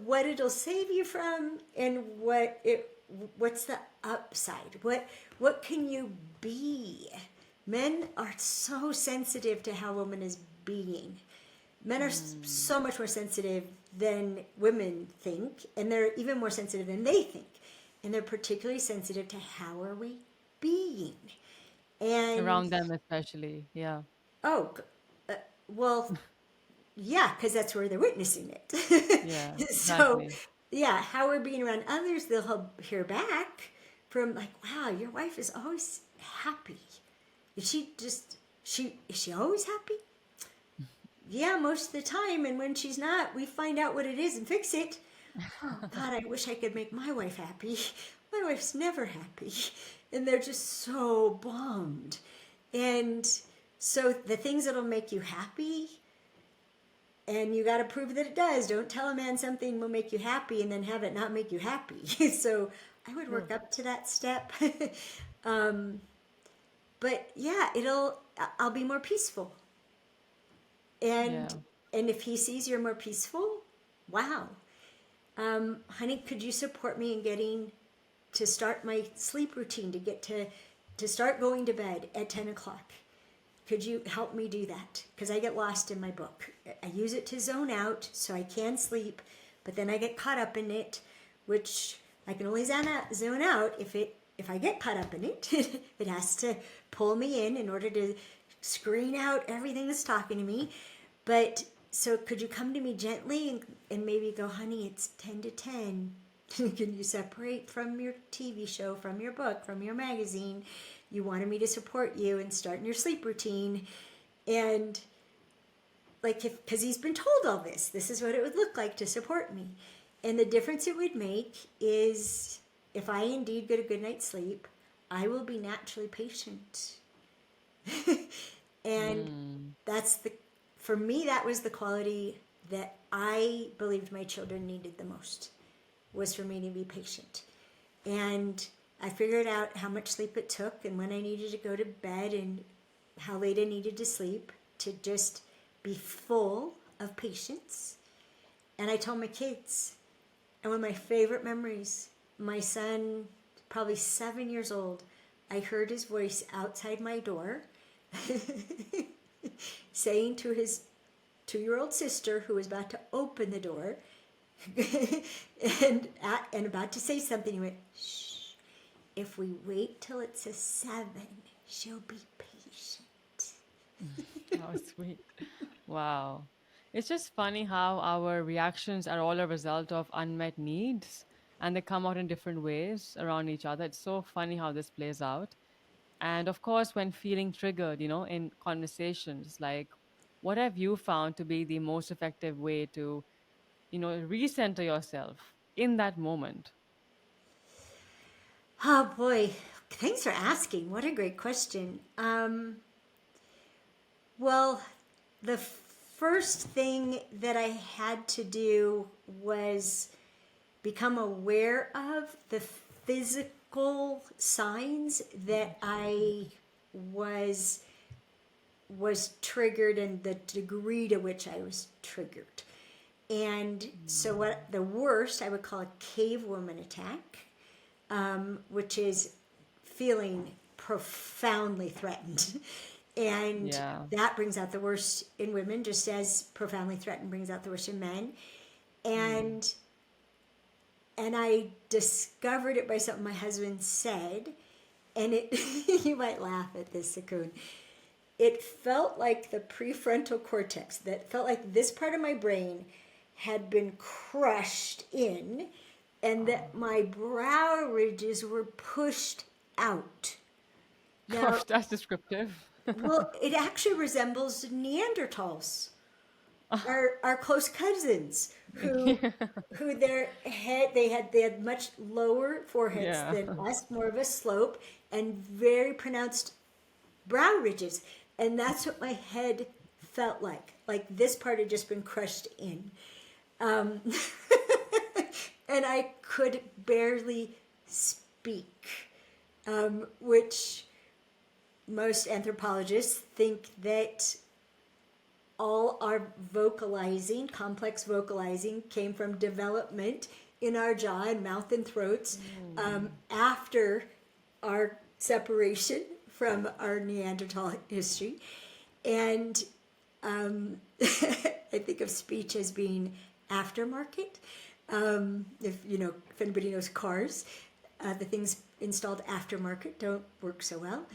what it'll save you from, and what's the upside? What can you be? Men are so sensitive to how a woman is being. Men are so much more sensitive than women think, and they're even more sensitive than they think. And they're particularly sensitive to how are we being. And Around them especially, yeah. Oh, well, yeah, because that's where they're witnessing it. Yeah, So, exactly. yeah, how we're being around others, they'll hear back from like, wow, your wife is always happy. Is she always happy? Yeah, most of the time. And when she's not, we find out what it is and fix it. Oh God, I wish I could make my wife happy. My wife's never happy. And they're just so bummed. And so the things that'll make you happy, and you got to prove that it does. Don't tell a man something will make you happy and then have it not make you happy. So I would True. work up to that step. um, but yeah, I'll be more peaceful. And Yeah. and if he sees you're more peaceful, wow. Honey, could you support me in getting to start my sleep routine to start going to bed at 10 o'clock? Could you help me do that? Because I get lost in my book. I use it to zone out so I can sleep, but then I get caught up in it, which I can only zone out if I get caught up in it. It has to pull me in order to screen out everything that's talking to me. But so could you come to me gently and maybe go, honey, it's 10 to 10. Can you separate from your TV show, from your book, from your magazine? You wanted me to support you and start in your sleep routine. And like, because he's been told all this is what it would look like to support me. And the difference it would make is if I indeed get a good night's sleep, I will be naturally patient. And Mm. for me, that was the quality that I believed my children needed the most, was for me to be patient. And I figured out how much sleep it took and when I needed to go to bed and how late I needed to sleep to just be full of patience. And I told my kids, and one of my favorite memories, my son, probably 7 years old, I heard his voice outside my door saying to his 2-year-old sister who was about to open the door and about to say something, he went, shh, if we wait till it's a 7, she'll be patient. That was sweet. Wow. It's just funny how our reactions are all a result of unmet needs and they come out in different ways around each other. It's so funny how this plays out. And of course, when feeling triggered, in conversations, like what have you found to be the most effective way to, recenter yourself in that moment? Oh boy, thanks for asking. What a great question. Well, the first thing that I had to do was become aware of the physical signs that I was triggered and the degree to which I was triggered. And so what the worst I would call a cave woman attack, which is feeling profoundly threatened. And Yeah. that brings out the worst in women, just as profoundly threatened brings out the worst in men. Mm. And I discovered it by something my husband said, and it you might laugh at this, Sakun. It felt like the prefrontal cortex, that felt like this part of my brain had been crushed in, and that my brow ridges were pushed out. Now, Gosh, that's descriptive. well, it actually resembles Neanderthals, our close cousins, who they had much lower foreheads Yeah. than us, more of a slope, and very pronounced brow ridges. And that's what my head felt like this part had just been crushed in. um, and I could barely speak, which most anthropologists think that all our vocalizing, complex vocalizing, came from development in our jaw and mouth and throats, after our separation from our Neanderthal history. And I think of speech as being aftermarket. If anybody knows cars, the things installed aftermarket don't work so well.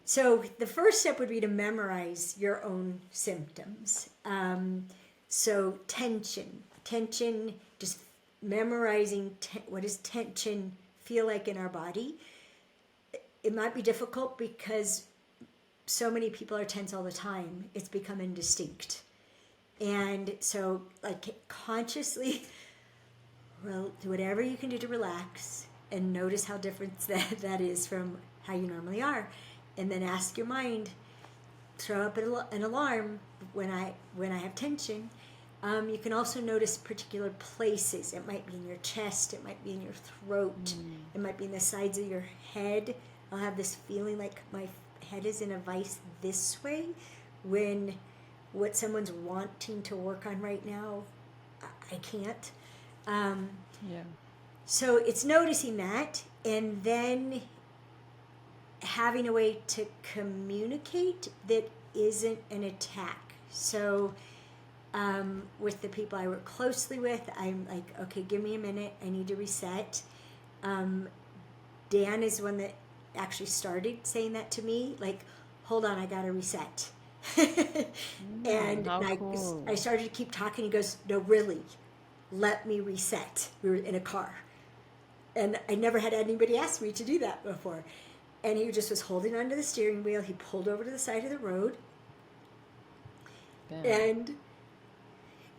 So the first step would be to memorize your own symptoms. So tension, just memorizing what does tension feel like in our body. It might be difficult because so many people are tense all the time. It's become indistinct. And so like consciously Well, do whatever you can do to relax and notice how different that is from how you normally are. And then ask your mind, throw up an alarm when I have tension. You can also notice particular places. It might be in your chest, it might be in your throat, it might be in the sides of your head. I'll have this feeling like my head is in a vice this way when what someone's wanting to work on right now, I can't. Yeah. So it's noticing that, and then having a way to communicate that isn't an attack. So with the people I work closely with, I'm like, okay, give me a minute. I need to reset. Dan is one that actually started saying that to me, like, hold on, I got to reset. And How cool. I started to keep talking. He goes, no, really, let me reset. We were in a car. And I never had anybody ask me to do that before. And he just was holding onto the steering wheel. He pulled over to the side of the road. Damn.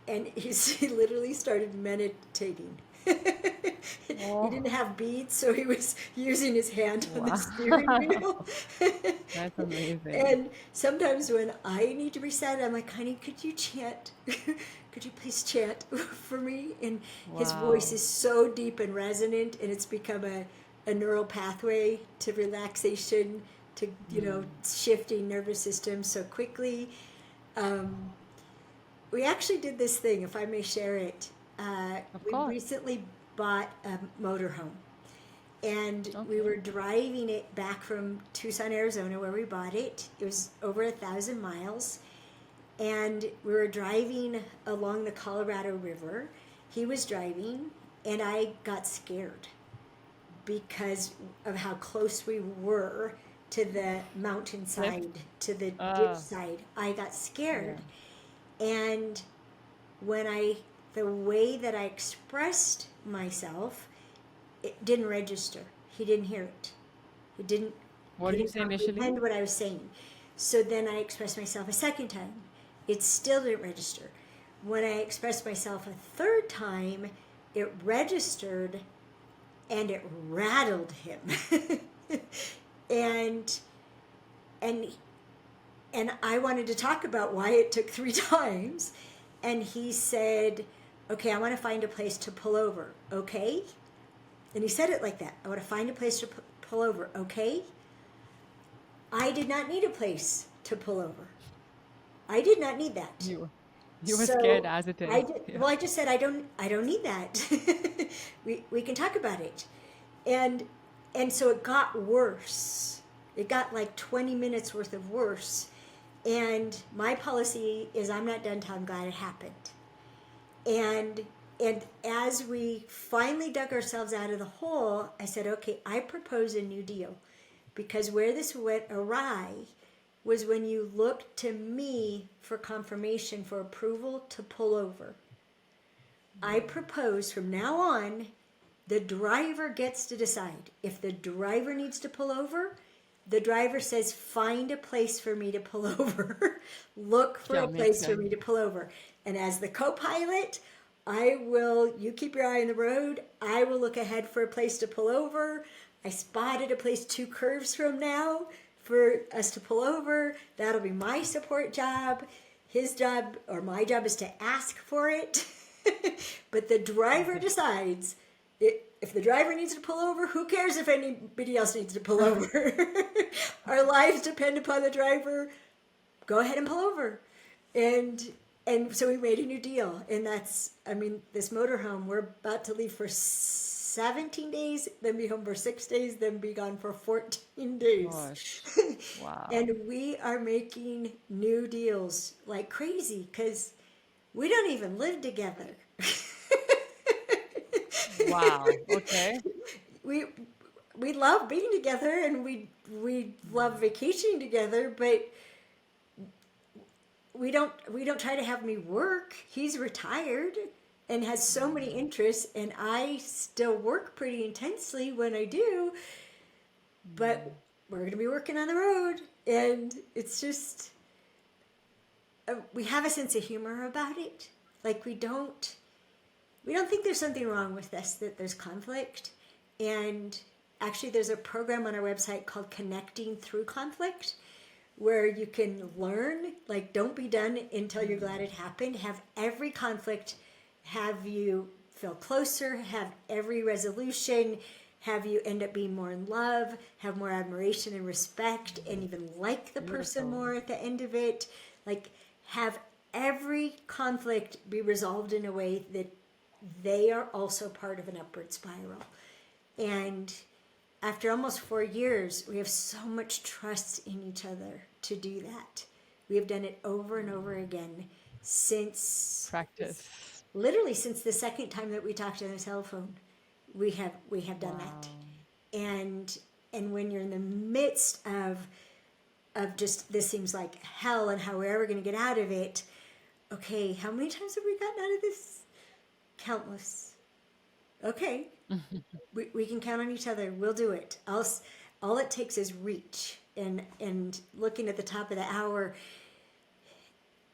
And he literally started meditating. He didn't have beads, so he was using his hand on the steering wheel. That's amazing. And sometimes when I need to reset, I'm like, honey, could you chant? Could you please chant for me? And his voice is so deep and resonant, and it's become a neural pathway to relaxation, to, shifting nervous system so quickly. We actually did this thing, if I may share it. We course. recently bought a motorhome. And we were driving it back from Tucson, Arizona, where we bought it. It was over 1,000 miles. And we were driving along the Colorado River. He was driving, and I got scared because of how close we were to the mountainside, to the ditch side. I got scared. And the way that I expressed myself, it didn't register. He didn't hear it. He didn't comprehend what I was saying. So then I expressed myself a second time. It still didn't register. When I expressed myself a third time, it registered and it rattled him. and I wanted to talk about why it took 3 times. And he said, okay, I want to find a place to pull over. Okay? And he said it like that. I want to find a place to pull over. Okay? I did not need a place to pull over. I did not need that. You were scared as it is. Well, I just said, I don't need that. we can talk about it. And so it got worse. It got like 20 minutes worth of worse. And my policy is I'm not done till I'm glad it happened. And as we finally dug ourselves out of the hole, I said, okay, I propose a new deal. Because where this went awry was when you looked to me for confirmation, for approval to pull over. I propose from now on, the driver gets to decide. If the driver needs to pull over, the driver says, find a place for me to pull over. Look for a place for me to pull over. And as the co-pilot, you keep your eye on the road. I will look ahead for a place to pull over. I spotted a place 2 curves from now for us to pull over. That'll be my support job. His job or my job is to ask for it. But the driver decides. If the driver needs to pull over, who cares if anybody else needs to pull over? Our lives depend upon the driver. Go ahead and pull over. And so we made a new deal. And this motorhome, we're about to leave for 17 days, then be home for 6 days, then be gone for 14 days. Gosh. Wow. And we are making new deals like crazy because we don't even live together. Wow. Okay. We love being together and we love vacationing together, but we don't try to have me work. He's retired and has so many interests, and I still work pretty intensely when I do. But we're going to be working on the road, and it's just we have a sense of humor about it. Like we don't we don't think there's something wrong with this, that there's conflict. And actually, there's a program on our website called Connecting Through Conflict, where you can learn, like, don't be done until you're glad it happened. Have every conflict, have you feel closer, have every resolution, have you end up being more in love, have more admiration and respect, and even like the person Beautiful. more at the end of it. Like, have every conflict be resolved in a way that they are also part of an upward spiral. And after almost 4 years, we have so much trust in each other to do that. We have done it over and over again since, Practice. literally since the second time that we talked on the telephone. We have done that. Wow. And when you're in the midst of just, this seems like hell and how we're ever going to get out of it. Okay, how many times have we gotten out of this? Countless. Okay, we can count on each other. We'll do it. All it takes is reach. And looking at the top of the hour,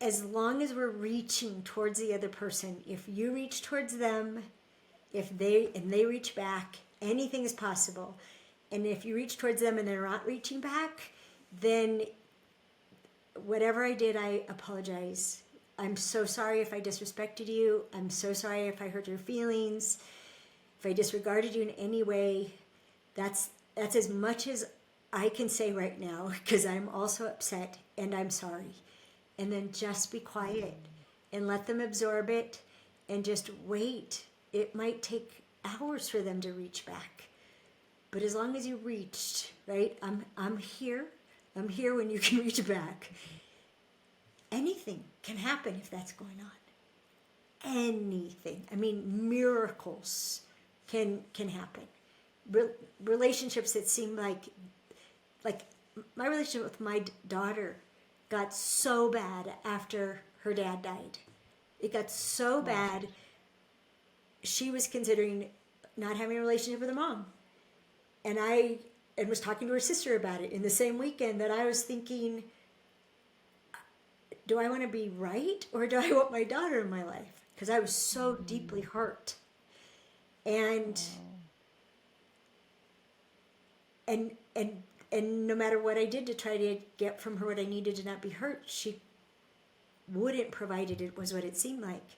as long as we're reaching towards the other person, if you reach towards them, if they reach back, anything is possible. And if you reach towards them and they're not reaching back, then whatever I did, I apologize. I'm so sorry if I disrespected you. I'm so sorry if I hurt your feelings. If I disregarded you in any way. That's as much as I can say right now, because I'm also upset and I'm sorry. And then just be quiet and let them absorb it and just wait. It might take hours for them to reach back. But as long as you reached, right? I'm here. I'm here when you can reach back. Anything can happen if that's going on. Anything. I mean, miracles can happen. Relationships that seem like my relationship with my daughter got so bad after her dad died. It got so bad, she was considering not having a relationship with her mom. And was talking to her sister about it in the same weekend that I was thinking, do I want to be right or do I want my daughter in my life? Because I was so deeply hurt. And and no matter what I did to try to get from her what I needed to not be hurt, she wouldn't, provided it was what it seemed like.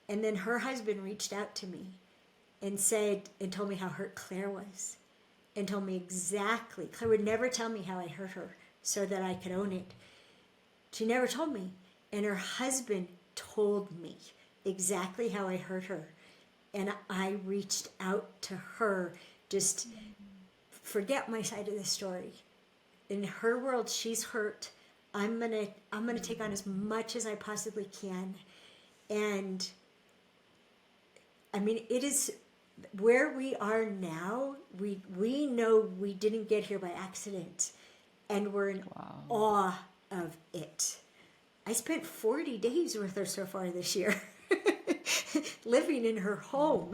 And then her husband reached out to me and told me how hurt Claire was, and told me exactly. Claire would never tell me how I hurt her so that I could own it. She never told me. And her husband told me exactly how I hurt her. And I reached out to her, just forget my side of the story. In her world, she's hurt. I'm gonna take on as much as I possibly can. And I mean, it is where we are now. We know we didn't get here by accident, and we're in awe of it. I spent 40 days with her so far this year, living in her home,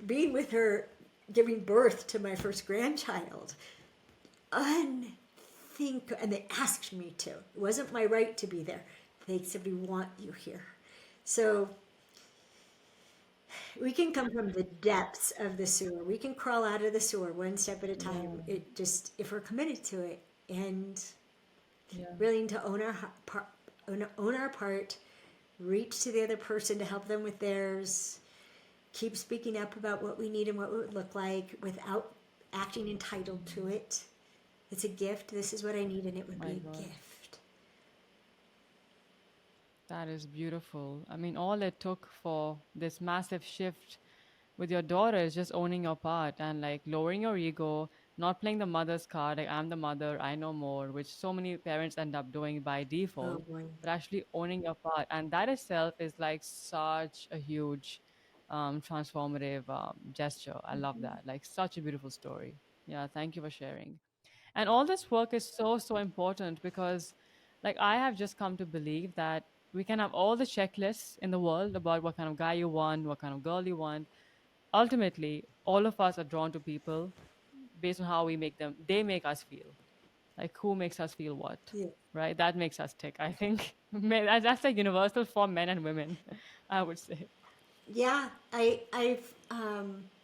being with her, giving birth to my first grandchild. And they asked me to. It wasn't my right to be there. They said, we want you here. So we can come from the depths of the sewer. We can crawl out of the sewer one step at a time. It just, if we're committed to it and willing to own our part, reach to the other person to help them with theirs, keep speaking up about what we need and what it would look like without acting entitled to it. It's a gift. This is what I need, and it would be a gift. That is beautiful. I mean, all it took for this massive shift with your daughter is just owning your part and like lowering your ego, not playing the mother's card, like I'm the mother, I know more, which so many parents end up doing by Oh default, boy. but actually owning your part. And that itself is like such a huge transformative gesture. I love that. Like such a beautiful story. Yeah, thank you for sharing. And all this work is so, so important because, like, I have just come to believe that we can have all the checklists in the world about what kind of guy you want, what kind of girl you want. Ultimately, all of us are drawn to people based on how they make us feel. Like, who makes us feel what, Yeah. right? That makes us tick, I think. That's like universal for men and women, I would say. Yeah, I've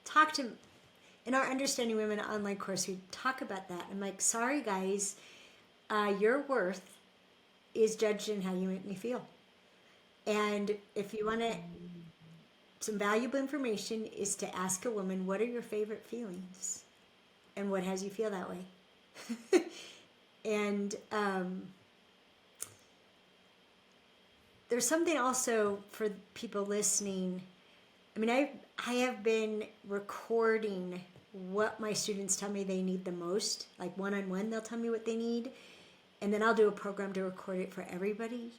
talked to, in our Understanding Women online course, we talk about that. I'm like, sorry guys, your worth is judged in how you make me feel. And if you want to, some valuable information is to ask a woman, what are your favorite feelings? And what has you feel that way? And there's something also for people listening. I mean, I have been recording what my students tell me they need the most. Like one-on-one, they'll tell me what they need. And then I'll do a program to record it for everybody.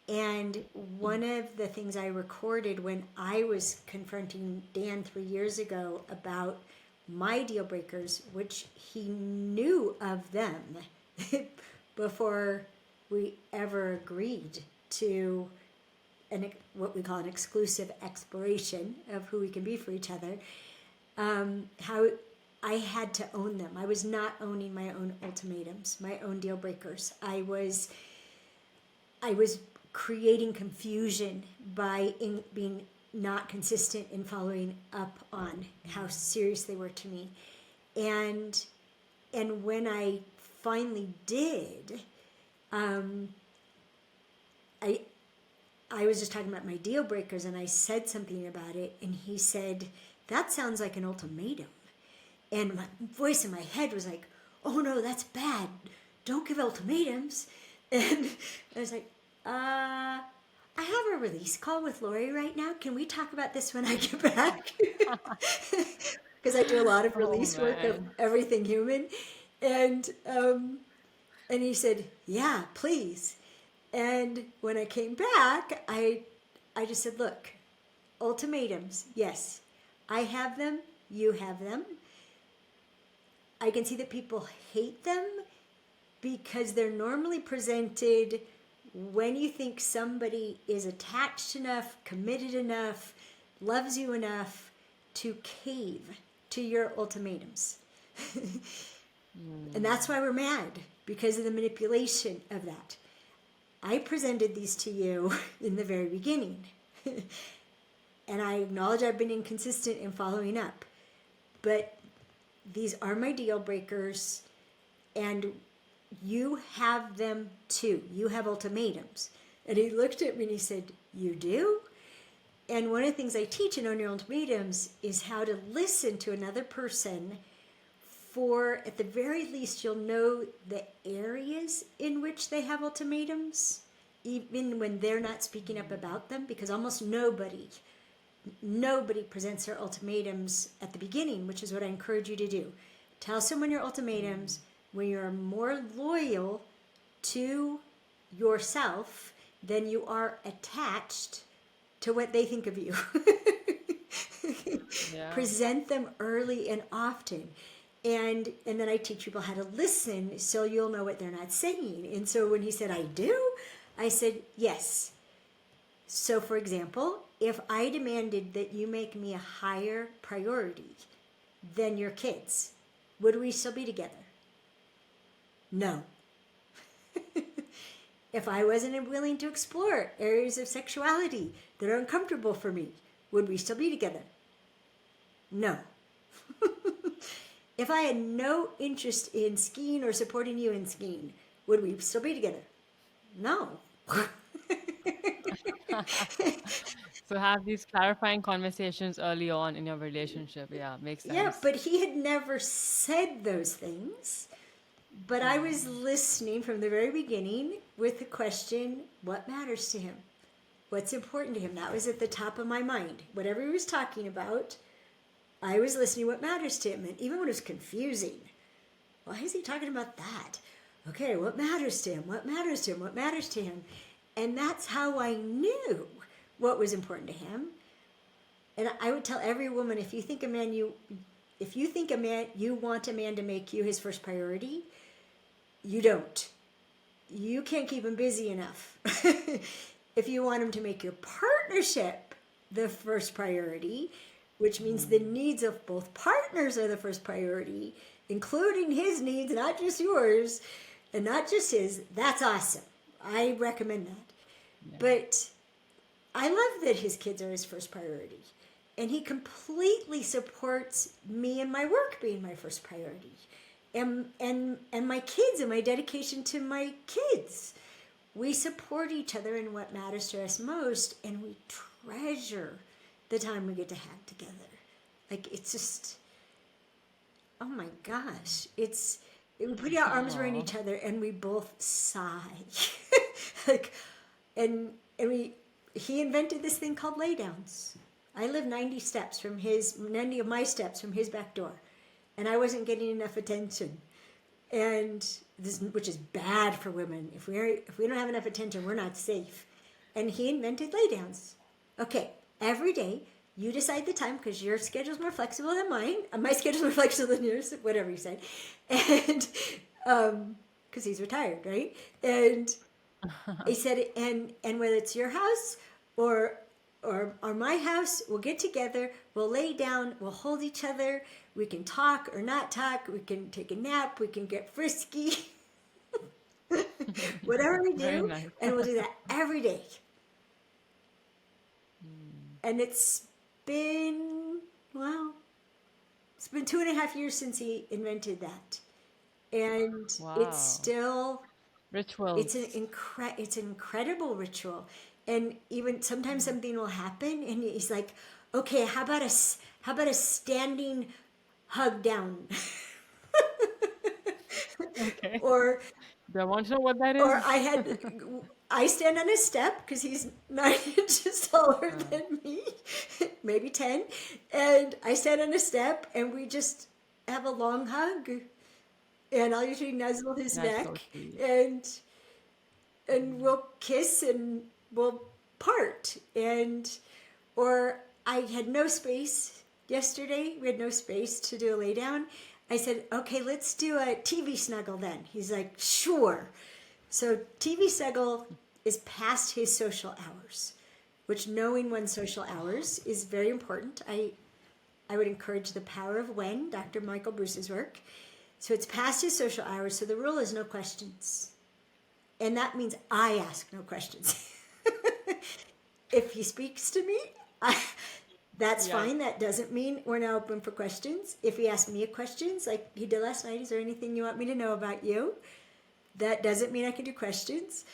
And one of the things I recorded when I was confronting Dan 3 years ago about my deal breakers, which he knew of them before we ever agreed to what we call an exclusive exploration of who we can be for each other, how I had to own them. I was not owning my own ultimatums, my own deal breakers. I was creating confusion by being not consistent in following up on how serious they were to me. And when I finally did, I was just talking about my deal breakers, and I said something about it, and he said, that sounds like an ultimatum. And my voice in my head was like, oh no, that's bad. Don't give ultimatums. And I was like, I have a release call with Lori right now. Can we talk about this when I get back? Because I do a lot of Oh release work of man. everything human. And he said, yeah, please. And when I came back, I just said, look, ultimatums, yes, I have them, you have them. I can see that people hate them because they're normally presented when you think somebody is attached enough, committed enough, loves you enough to cave to your ultimatums. And that's why we're mad, because of the manipulation of that. I presented these to you in the very beginning. And I acknowledge I've been inconsistent in following up. But these are my deal breakers, and you have them too. You have ultimatums. And he looked at me and he said, you do? And one of the things I teach in Own Your Ultimatums is how to listen to another person for, at the very least, you'll know the areas in which they have ultimatums, even when they're not speaking up about them, because almost nobody presents their ultimatums at the beginning, which is what I encourage you to do. Tell someone your ultimatums when you're more loyal to yourself than you are attached to what they think of you. Yeah. Present them early and often. And then I teach people how to listen so you'll know what they're not saying. And so when he said, I do, I said, yes. So for example, if I demanded that you make me a higher priority than your kids, would we still be together? No. If I wasn't willing to explore areas of sexuality that are uncomfortable for me, would we still be together? No. If I had no interest in skiing or supporting you in skiing, would we still be together? No. So have these clarifying conversations early on in your relationship. Yeah, makes Yeah, sense. but he had never said those things. But I was listening from the very beginning with the question, what matters to him? What's important to him? That was at the top of my mind. Whatever he was talking about, I was listening what matters to him. And even when it was confusing, why is he talking about that? Okay, what matters to him? What matters to him? What matters to him? And that's how I knew what was important to him. And I would tell every woman, if you think you want a man to make you his first priority, you don't. You can't keep him busy enough. If you want him to make your partnership the first priority, which means the needs of both partners are the first priority, including his needs, not just yours, and not just his, that's awesome. I recommend that. Yeah. But I love that his kids are his first priority. And he completely supports me and my work being my first priority. And my kids and my dedication to my kids. We support each other in what matters to us most, and we treasure the time we get to have together. Like, it's just, oh my gosh. We put our arms around Oh, each other and we both sigh. like, he invented this thing called laydowns. I live 90 of my steps from his back door, and I wasn't getting enough attention. And which is bad for women. If we don't have enough attention, we're not safe. And he invented laydowns. Okay, every day you decide the time because your schedule's more flexible than mine. My schedule's more flexible than yours, whatever you said. And because he's retired, right? And he said, and whether it's your house or my house, we'll get together, we'll lay down, we'll hold each other, we can talk or not talk, we can take a nap, we can get frisky, whatever we very do, nice. and we'll do that every day. And it's been, well, it's been 2.5 years since he invented that. And it's Wow. still, Rituals. it's an incredible ritual. And even sometimes something will happen and he's like, okay, how about a standing hug down? Okay. or Do I want to know what that or is? I stand on a step because he's 9 inches taller than me, maybe 10, and I stand on a step and we just have a long hug, and I'll usually nuzzle his That's so neck, sweet. and we'll kiss and we'll part. And or I had no space yesterday. We had no space to do a lay down. I said, okay, let's do a TV snuggle then. He's like, sure. So TV snuggle is past his social hours, which knowing one's social hours is very important. I would encourage The Power of When, Dr. Michael Bruce's work. So it's past his social hours, so the rule is no questions. And that means I ask no questions. If he speaks to me, that's Yeah. fine. That doesn't mean we're not open for questions. If he asks me a question, like he did last night, is there anything you want me to know about you? That doesn't mean I can do questions.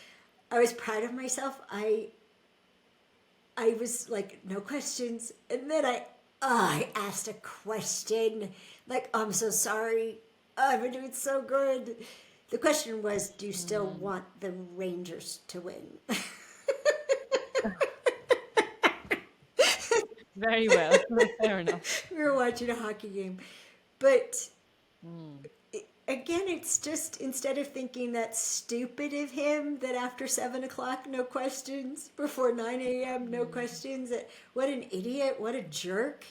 I was proud of myself. I was like, no questions. And then I asked a question. Like, oh, I'm so sorry. Oh, I've been doing so good. The question was, do you still want the Rangers to win? Very well. Fair enough. We were watching a hockey game. But again, it's just instead of thinking that's stupid of him that after 7 o'clock, no questions, before 9 a.m., no questions, that what an idiot, what a jerk.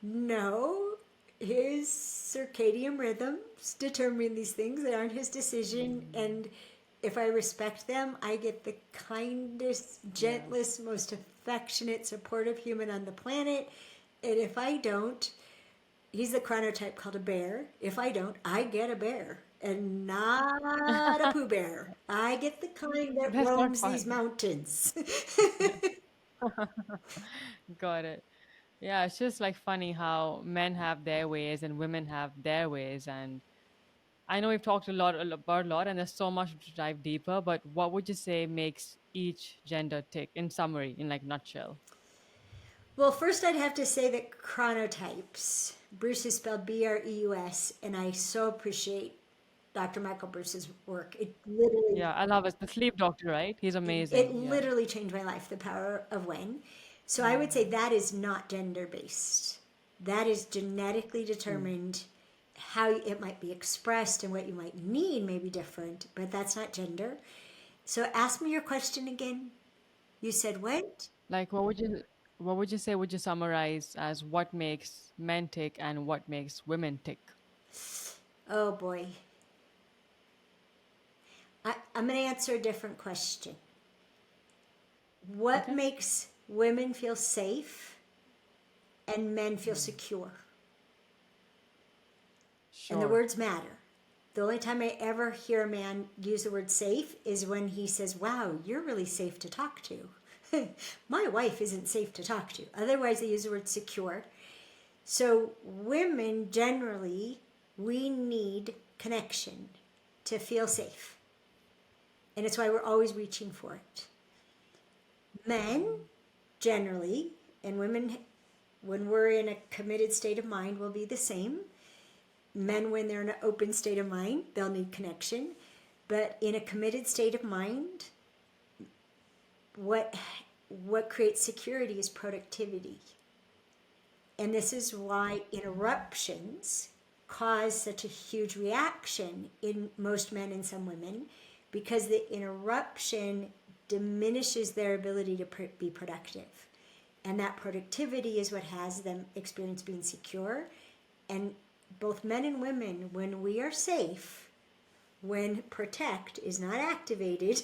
No, his circadian rhythms determine these things. They aren't his decision. And if I respect them, I get the kindest, gentlest, most affectionate, supportive human on the planet. And if I don't, he's the chronotype called a bear. If I don't, I get a bear. And not a Pooh Bear. I get the kind that That's not roams these fun. mountains. Got it. Yeah, it's just like funny how men have their ways and women have their ways. And I know we've talked about a lot, and there's so much to dive deeper. But what would you say makes each gender tick, in summary, in like nutshell? Well, first I'd have to say that chronotypes, Bruce is spelled Breus, and I so appreciate Dr. Michael Bruce's work. Yeah, I love it. The sleep doctor, right? He's It amazing. Yeah. literally changed my life, The Power of When. So I would say that is not gender based. That is genetically determined. How it might be expressed and what you might need may be different, but that's not gender. So ask me your question again. You said what? Like, what would you say? Would you summarize as what makes men tick and what makes women tick? Oh boy. I'm going to answer a different question. What Okay. makes women feel safe and men feel secure? And the Sure. words matter. The only time I ever hear a man use the word safe is when he says, wow, you're really safe to talk to. My wife isn't safe to talk to. Otherwise, they use the word secure. So women generally, we need connection to feel safe. And it's why we're always reaching for it. Men generally, and women, when we're in a committed state of mind, will be the same. Men, when they're in an open state of mind, they'll need connection. But in a committed state of mind, what creates security is productivity. And this is why interruptions cause such a huge reaction in most men and some women, because the interruption diminishes their ability to be productive. And that productivity is what has them experience being secure. And both men and women, when we are safe, when protect is not activated,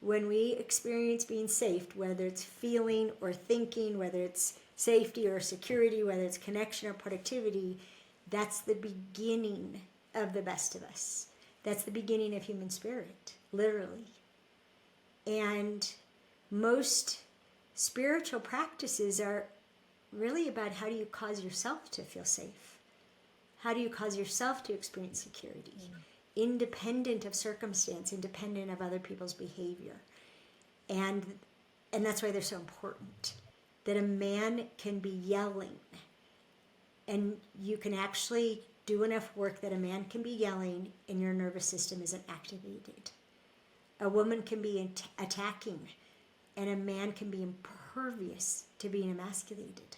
when we experience being safe, whether it's feeling or thinking, whether it's safety or security, whether it's connection or productivity, that's the beginning of the best of us. That's the beginning of human spirit, literally. And most spiritual practices are really about how do you cause yourself to feel safe? How do you cause yourself to experience security? Independent of circumstance, independent of other people's behavior. And that's why they're so important. That a man can be yelling, and you can actually do enough work that a man can be yelling and your nervous system isn't activated. A woman can be attacking, and a man can be impervious to being emasculated.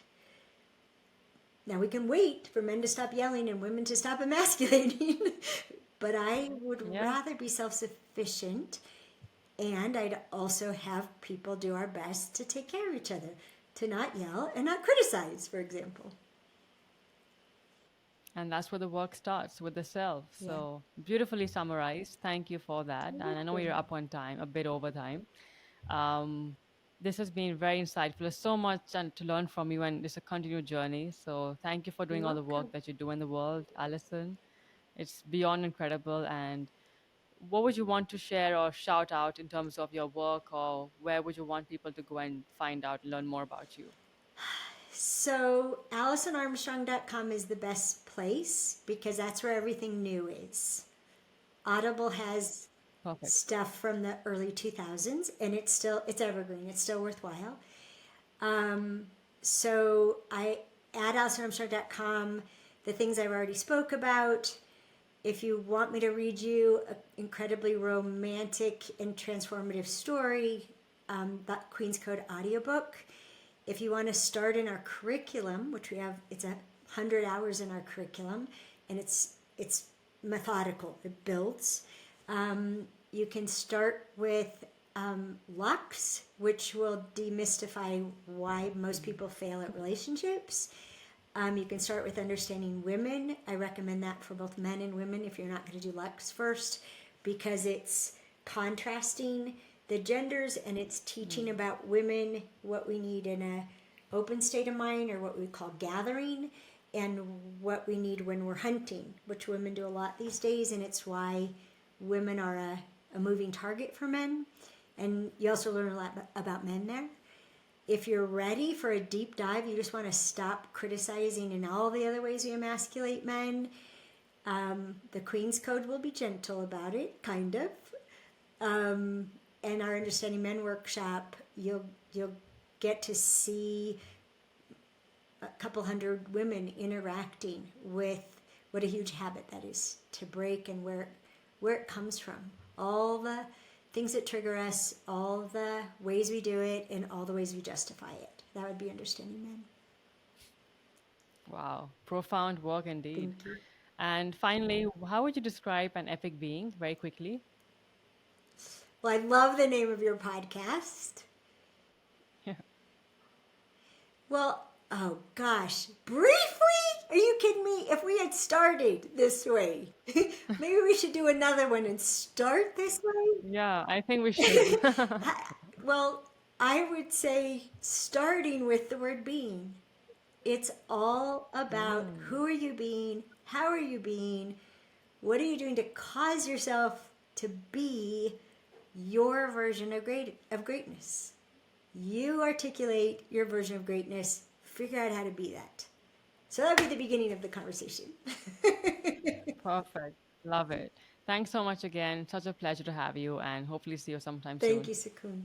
Now we can wait for men to stop yelling and women to stop emasculating, but I would rather be self-sufficient, and I'd also have people do our best to take care of each other, to not yell and not criticize, for example. And that's where the work starts, with the self. So beautifully summarized. Thank you for that. And I know you're up on time, a bit over time. This has been very insightful. There's so much to learn from you, and it's a continued journey. So thank you for doing all the work that you do in the world, Alison. It's beyond incredible. And what would you want to share or shout out in terms of your work, or where would you want people to go and find out, learn more about you? So AlisonArmstrong.com is the best place because that's where everything new is. Audible has Perfect. stuff from the early 2000s, and it's evergreen. It's still worthwhile. So I at AlisonArmstrong.com, the things I've already spoke about. If you want me to read you an incredibly romantic and transformative story, that Queen's Code audiobook. If you want to start in our curriculum, which we have, it's 100 hours in our curriculum, and it's methodical. It builds. You can start with Lux, which will demystify why most people fail at relationships. You can start with Understanding Women. I recommend that for both men and women if you're not going to do Lux first, because it's contrasting the genders and it's teaching about women, what we need in a open state of mind, or what we call gathering, and what we need when we're hunting, which women do a lot these days, and it's why women are a moving target for men. And you also learn a lot about men there. If you're ready for a deep dive, you just want to stop criticizing in all the other ways we emasculate men, the Queen's Code will be gentle about it, kind of. And our Understanding Men workshop, you'll get to see a couple hundred women interacting with what a huge habit that is to break, and where it comes from. All the things that trigger us, all the ways we do it, and all the ways we justify it. That would be Understanding Men. Wow, profound work indeed. Thank you. And finally, how would you describe an epic being, very quickly? Well, I love the name of your podcast. Yeah. Well, oh gosh, briefly? Are you kidding me? If we had started this way, maybe we should do another one and start this way? Yeah, I think we should. Well, I would say starting with the word being. It's all about who are you being, how are you being, what are you doing to cause yourself to be your version of greatness. You articulate your version of greatness, figure out how to be that. So that would be the beginning of the conversation. Perfect. Love it. Thanks so much again. Such a pleasure to have you, and hopefully see you sometime Thank soon. you, Sakun.